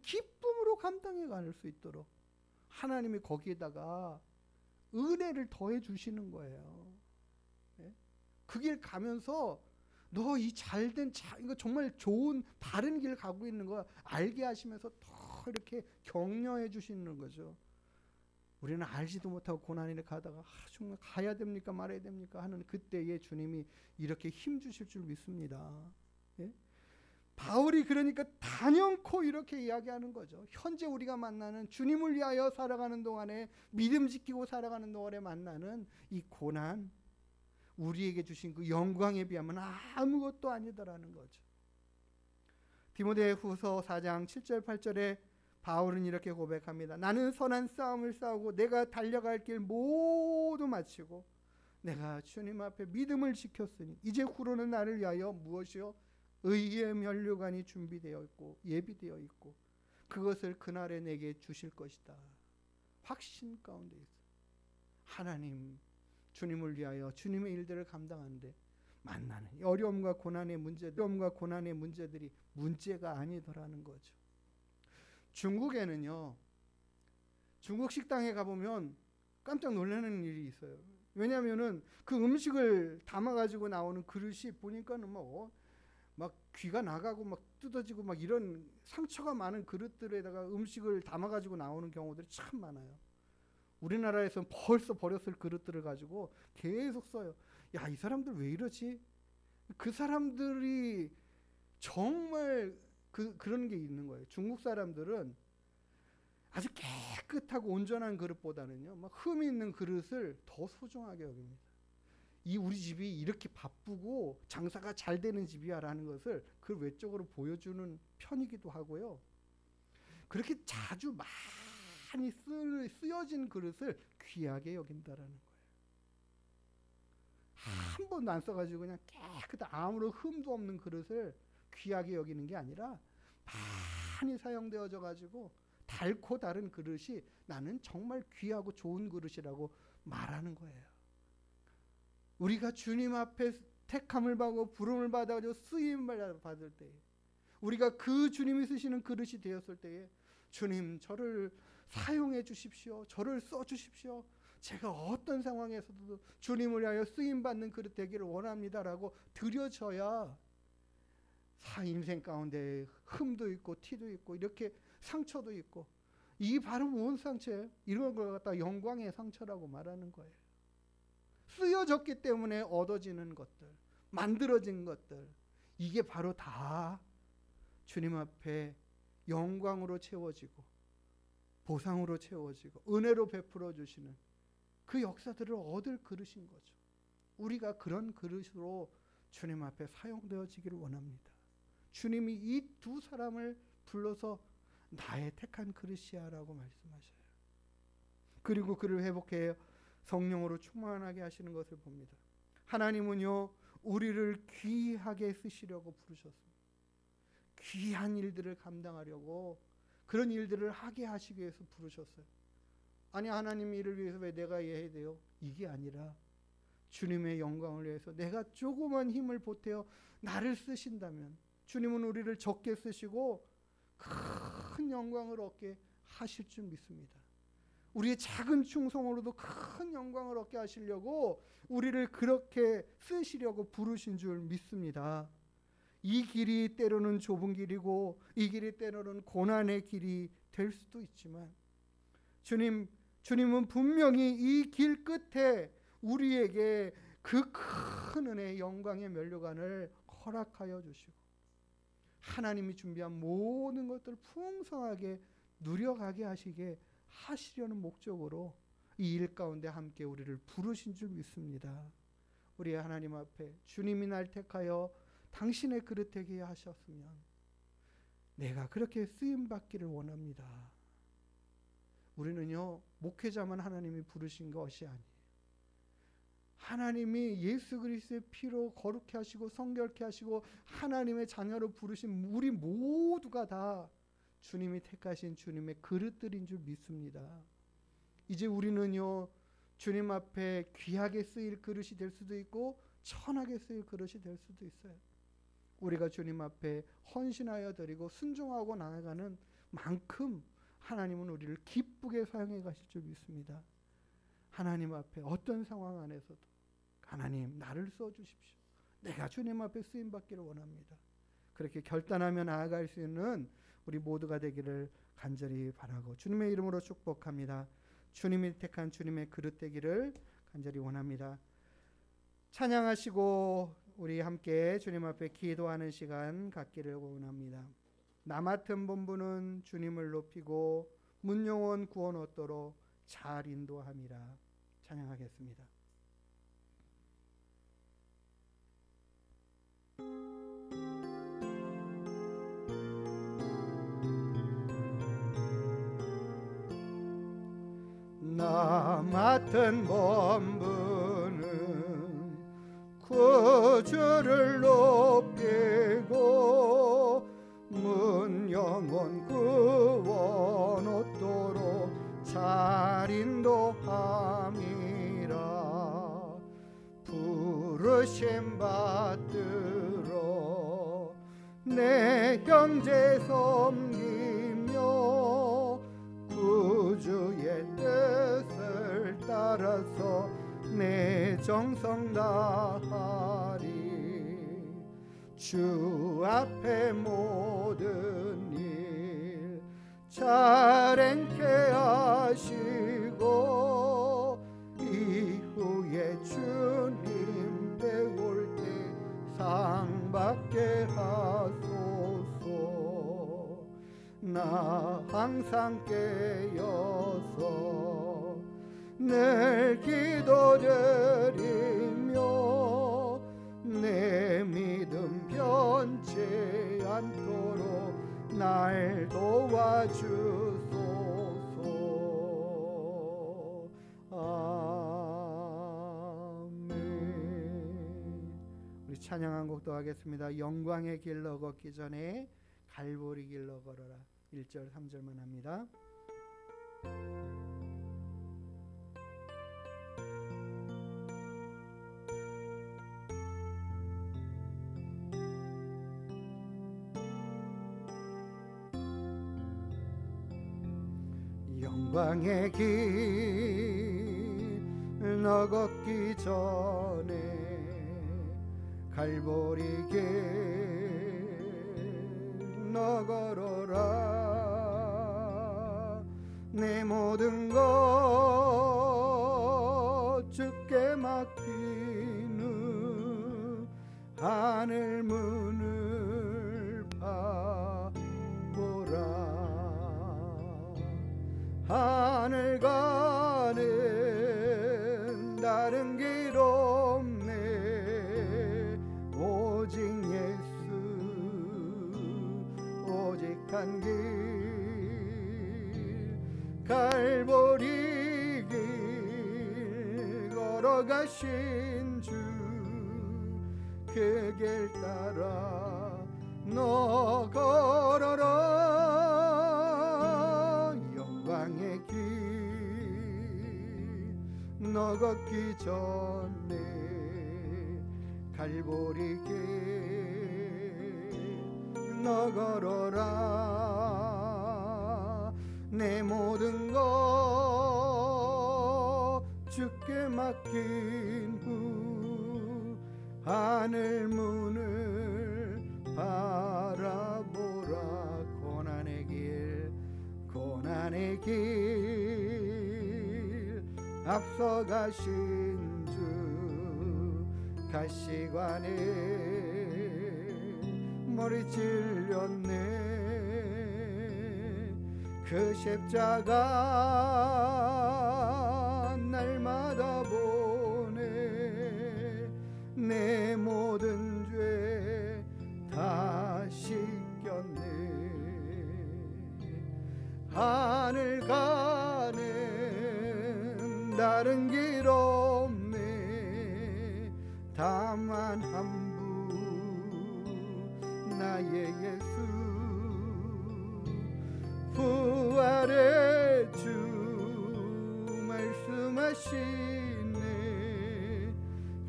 [SPEAKER 2] 기쁨으로 감당해 갈 수 있도록 하나님이 거기에다가 은혜를 더해 주시는 거예요. 그 길 가면서 너 이 잘된 이거 정말 좋은 바른 길 가고 있는 거 알게 하시면서 더 이렇게 격려해 주시는 거죠. 우리는 알지도 못하고 고난을 가다가 정말 가야 됩니까 말아야 됩니까 하는 그때에 주님이 이렇게 힘 주실 줄 믿습니다. 예? 바울이 그러니까 단연코 이렇게 이야기하는 거죠. 현재 우리가 만나는 주님을 위하여 살아가는 동안에 믿음 지키고 살아가는 동안에 만나는 이 고난 우리에게 주신 그 영광에 비하면 아무것도 아니다라는 거죠. 디모데후서 4장 7절 8절에 바울은 이렇게 고백합니다. 나는 선한 싸움을 싸우고 내가 달려갈 길 모두 마치고 내가 주님 앞에 믿음을 지켰으니 이제 후로는 나를 위하여 무엇이요? 의의 면류관이 준비되어 있고 예비되어 있고 그것을 그날에 내게 주실 것이다. 확신 가운데 있어. 하나님 주님을 위하여 주님의 일들을 감당하는데 만나는 어려움과 고난의 문제들이 문제가 아니더라는 거죠. 중국에는요 중국 식당에 가보면 깜짝 놀라는 일이 있어요. 왜냐하면은 그 음식을 담아가지고 나오는 그릇이 보니까는 막 귀가 나가고 막 뜯어지고 막 이런 상처가 많은 그릇들에다가 음식을 담아가지고 나오는 경우들이 참 많아요. 우리나라에서는 벌써 버렸을 그릇들을 가지고 계속 써요. 야, 이 사람들 왜 이러지? 그 사람들이 정말 그런 게 있는 거예요. 중국 사람들은 아주 깨끗하고 온전한 그릇보다는요, 막 흠이 있는 그릇을 더 소중하게 여깁니다. 이 우리 집이 이렇게 바쁘고 장사가 잘 되는 집이야라는 것을 그 외적으로 보여주는 편이기도 하고요. 그렇게 자주 많이 쓰여진 그릇을 귀하게 여긴다라는 거예요. 한 번도 안 써가지고 그냥 깨끗한 아무런 흠도 없는 그릇을 귀하게 여기는 게 아니라 많이 사용되어져 가지고 달고 다른 그릇이 나는 정말 귀하고 좋은 그릇이라고 말하는 거예요. 우리가 주님 앞에 택함을 받고 부름을 받아가지고 쓰임을 받을 때 우리가 그 주님이 쓰시는 그릇이 되었을 때에 주님 저를 사용해 주십시오. 저를 써 주십시오. 제가 어떤 상황에서도 주님을 위하여 쓰임받는 그릇 되기를 원합니다라고 드려져야 인생 가운데 흠도 있고 티도 있고 이렇게 상처도 있고 이 바로 뭔 상처예요? 이런 걸 갖다 영광의 상처라고 말하는 거예요. 쓰여졌기 때문에 얻어지는 것들, 만들어진 것들 이게 바로 다 주님 앞에 영광으로 채워지고 보상으로 채워지고 은혜로 베풀어 주시는 그 역사들을 얻을 그릇인 거죠. 우리가 그런 그릇으로 주님 앞에 사용되어지기를 원합니다. 주님이 이 두 사람을 불러서 나의 택한 그릇이야 라고 말씀하셔요. 그리고 그를 회복해 성령으로 충만하게 하시는 것을 봅니다. 하나님은요, 우리를 귀하게 쓰시려고 부르셨습니다. 귀한 일들을 감당하려고, 그런 일들을 하게 하시기 위해서 부르셨어요. 아니, 하나님 일을 위해서 왜 내가 해야 돼요? 이게 아니라 주님의 영광을 위해서 내가 조그만 힘을 보태어 나를 쓰신다면 주님은 우리를 적게 쓰시고 큰 영광을 얻게 하실 줄 믿습니다. 우리의 작은 충성으로도 큰 영광을 얻게 하시려고 우리를 그렇게 쓰시려고 부르신 줄 믿습니다. 이 길이 때로는 좁은 길이고 이 길이 때로는 고난의 길이 될 수도 있지만 주님은 분명히 이 길 끝에 우리에게 그 큰 은혜의 영광의 면류관을 허락하여 주시고 하나님이 준비한 모든 것들을 풍성하게 누려가게 하시려는 목적으로 이 일 가운데 함께 우리를 부르신 줄 믿습니다. 우리 하나님 앞에 주님이 날 택하여 당신의 그릇 되게 하셨으면 내가 그렇게 쓰임받기를 원합니다. 우리는요, 목회자만 하나님이 부르신 것이 아니에요. 하나님이 예수 그리스도의 피로 거룩케 하시고 성결케 하시고 하나님의 자녀로 부르신 우리 모두가 다 주님이 택하신 주님의 그릇들인 줄 믿습니다. 이제 우리는요, 주님 앞에 귀하게 쓰일 그릇이 될 수도 있고 천하게 쓰일 그릇이 될 수도 있어요. 우리가 주님 앞에 헌신하여 드리고 순종하고 나아가는 만큼 하나님은 우리를 기쁘게 사용해 가실 줄 믿습니다. 하나님 앞에 어떤 상황 안에서도 하나님 나를 써주십시오. 내가 주님 앞에 쓰임받기를 원합니다. 그렇게 결단하며 나아갈 수 있는 우리 모두가 되기를 간절히 바라고 주님의 이름으로 축복합니다. 주님이 택한 주님의 그릇 되기를 간절히 원합니다. 찬양하시고 우리 함께 주님 앞에 기도하는 시간 갖기를 원합니다. 나 맡은 본부는 주님을 높이고 문영원 구원 얻도록 잘 인도함이라. 찬양하겠습니다. 나 맡은 본부는 구주를 높이고 문영원 구원 얻도록 잘 인도함이라. 부르심 받들어 내 형제 섬기며 구주의 뜻을 따라서 내 정성 다하리. 주 앞에 모든 일 잘 행케 하시고 이후에 주님 배울 때 상 받게 하소서. 나 항상 깨어서 늘 기도드리며 내 믿음 변치 않도록 날 도와주소서. 아멘. 우리 찬양 한 곡 더 하겠습니다. 영광의 길로 걷기 전에 갈보리 길로 걸어라. 1절 3절만 합니다. 영광의 길 너 걷기 전에 갈보리 길 너 걸어라. 내 모든 것 주께 맡기는 하늘 문을 봐. 정직한 길 갈보리 길 걸어가신 주 그 길 따라 너 걸어라 영광의 길 너 걷기 전에 갈보리 길 너 걸어라 내 모든 것 주께 맡긴 후 하늘 문을 바라보라 고난의 길 앞서가신 주 가시관에 머리 찔렸네 그 십자가 날마다 보네 내 모든 죄 다 씻겼네 하늘 가는 다른 길 없네 다만 한 분 나의 예수 부활의 주 말씀하시네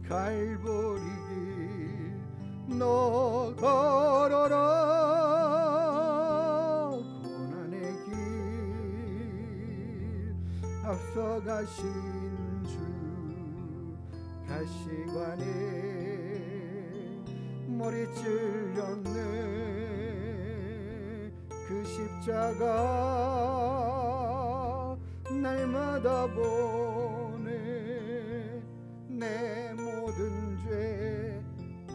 [SPEAKER 2] 갈보리 길 너 걸어라 고난의 길 앞서가신 주 가시관에 머리 찔렸네 그 십자가 날마다 보네 내 모든 죄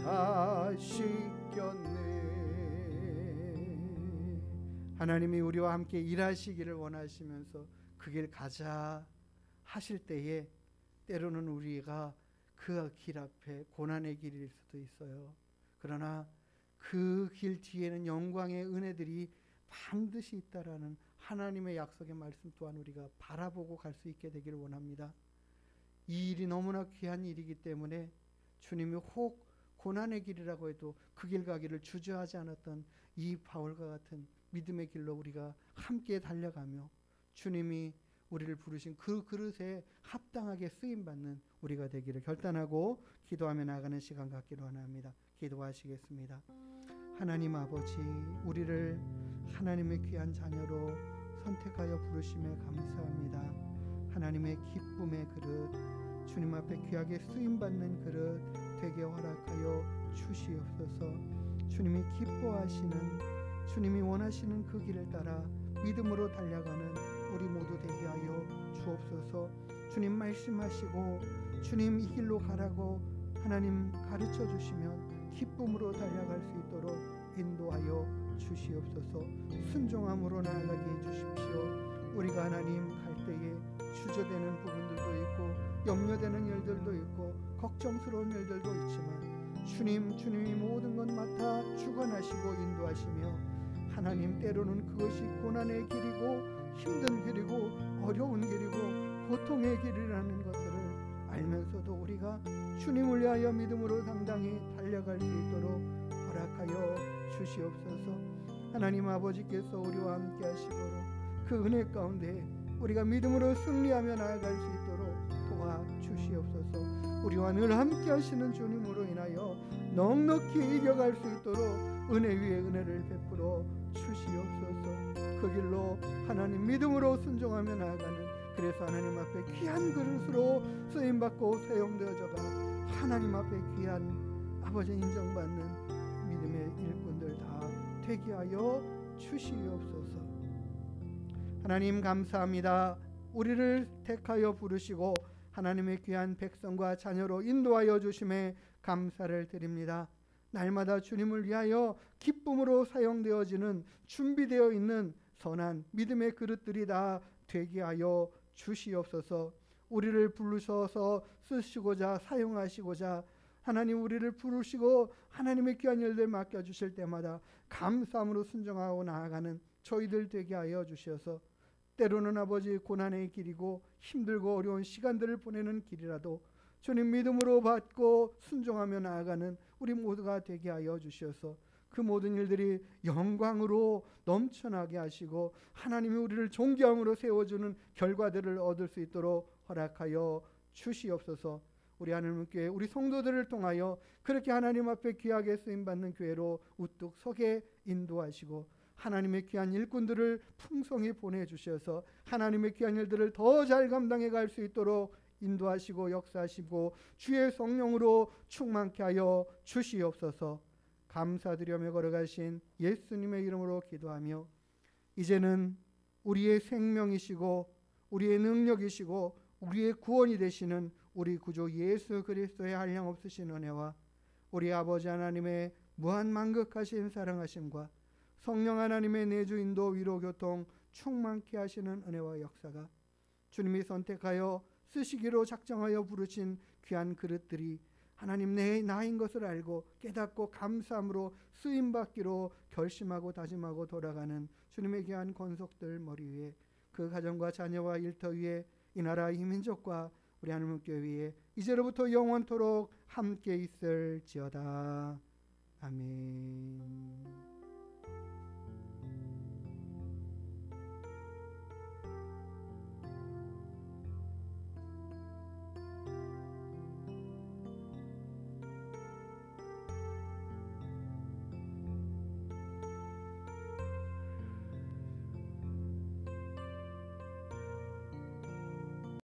[SPEAKER 2] 다 씻겼네 하나님이 우리와 함께 일하시기를 원하시면서 그 길 가자 하실 때에 때로는 우리가 그 길 앞에 고난의 길일 수도 있어요. 그러나 그 길 뒤에는 영광의 은혜들이 반드시 있다라는 하나님의 약속의 말씀 또한 우리가 바라보고 갈 수 있게 되기를 원합니다. 이 일이 너무나 귀한 일이기 때문에 주님이 혹 고난의 길이라고 해도 그 길 가기를 주저하지 않았던 이 바울과 같은 믿음의 길로 우리가 함께 달려가며 주님이 우리를 부르신 그 그릇에 합당하게 쓰임받는 우리가 되기를 결단하고 기도하며 나가는 시간 갖기로 원합니다. 기도하시겠습니다. 하나님 아버지, 우리를 하나님의 귀한 자녀로 선택하여 부르심에 감사합니다. 하나님의 기쁨의 그릇, 주님 앞에 귀하게 쓰임받는 그릇 되게 허락하여 주시옵소서. 주님이 기뻐하시는, 주님이 원하시는 그 길을 따라 믿음으로 달려가는 우리 모두 되게 하여 주옵소서. 주님 말씀하시고 주님 이 길로 가라고 하나님 가르쳐 주시면 기쁨으로 달려갈 수 있도록 인도하여 주시옵소서. 순종함으로 나아가게 해주십시오. 우리가 하나님 갈 때에 주저되는 부분들도 있고 염려되는 일들도 있고 걱정스러운 일들도 있지만 주님이 모든 것 맡아 주관하시고 인도하시며 하나님 때로는 그것이 고난의 길이고 힘든 길이고 어려운 길이고 고통의 길이라는 것들을 알면서도 우리가 주님을 위하여 믿음으로 당당히 달려갈 수 있도록 허락하여 주시옵소서. 하나님 아버지께서 우리와 함께 하시고 그 은혜 가운데 우리가 믿음으로 승리하며 나아갈 수 있도록 도와주시옵소서. 우리와 늘 함께 하시는 주님으로 인하여 넉넉히 이겨갈 수 있도록 은혜 위에 은혜를 베풀어 주시옵소서. 그 길로 하나님 믿음으로 순종하며 나아가는, 그래서 하나님 앞에 귀한 그릇으로 쓰임받고 사용되어져가 하나님 앞에 귀한 아버지 인정받는 믿음의 일꾼들 다 되게 하여 주시옵소서. 하나님 감사합니다. 우리를 택하여 부르시고 하나님의 귀한 백성과 자녀로 인도하여 주심에 감사를 드립니다. 날마다 주님을 위하여 기쁨으로 사용되어지는 준비되어 있는 선한 믿음의 그릇들이 다 되게 하여 주시옵소서. 우리를 부르셔서 쓰시고자 사용하시고자 하나님 우리를 부르시고 하나님의 귀한 일들 맡겨주실 때마다 감사함으로 순종하고 나아가는 저희들 되게 하여 주셔서 때로는 아버지 고난의 길이고 힘들고 어려운 시간들을 보내는 길이라도 주님 믿음으로 받고 순종하며 나아가는 우리 모두가 되게 하여 주셔서 그 모든 일들이 영광으로 넘쳐나게 하시고 하나님이 우리를 존귀함으로 세워주는 결과들을 얻을 수 있도록 허락하여 주시옵소서. 우리 하나님 교회 우리 성도들을 통하여 그렇게 하나님 앞에 귀하게 쓰임받는 교회로 우뚝 서게 인도하시고 하나님의 귀한 일꾼들을 풍성히 보내주셔서 하나님의 귀한 일들을 더 잘 감당해 갈 수 있도록 인도하시고 역사하시고 주의 성령으로 충만케 하여 주시옵소서. 감사드리며 걸어가신 예수님의 이름으로 기도하며 이제는 우리의 생명이시고 우리의 능력이시고 우리의 구원이 되시는 우리 구주 예수 그리스도의 한량없으신 은혜와 우리 아버지 하나님의 무한 만극하신 사랑하심과 성령 하나님의 내주 인도 위로 교통 충만케 하시는 은혜와 역사가 주님이 선택하여 쓰시기로 작정하여 부르신 귀한 그릇들이 하나님 내 나인 것을 알고 깨닫고 감사함으로 쓰임받기로 결심하고 다짐하고 돌아가는 주님의 귀한 권속들 머리 위에 그 가정과 자녀와 일터 위에 이 나라 이 민족과 우리 하나님 교회 위에 이제로부터 영원토록 함께 있을지어다. 아멘.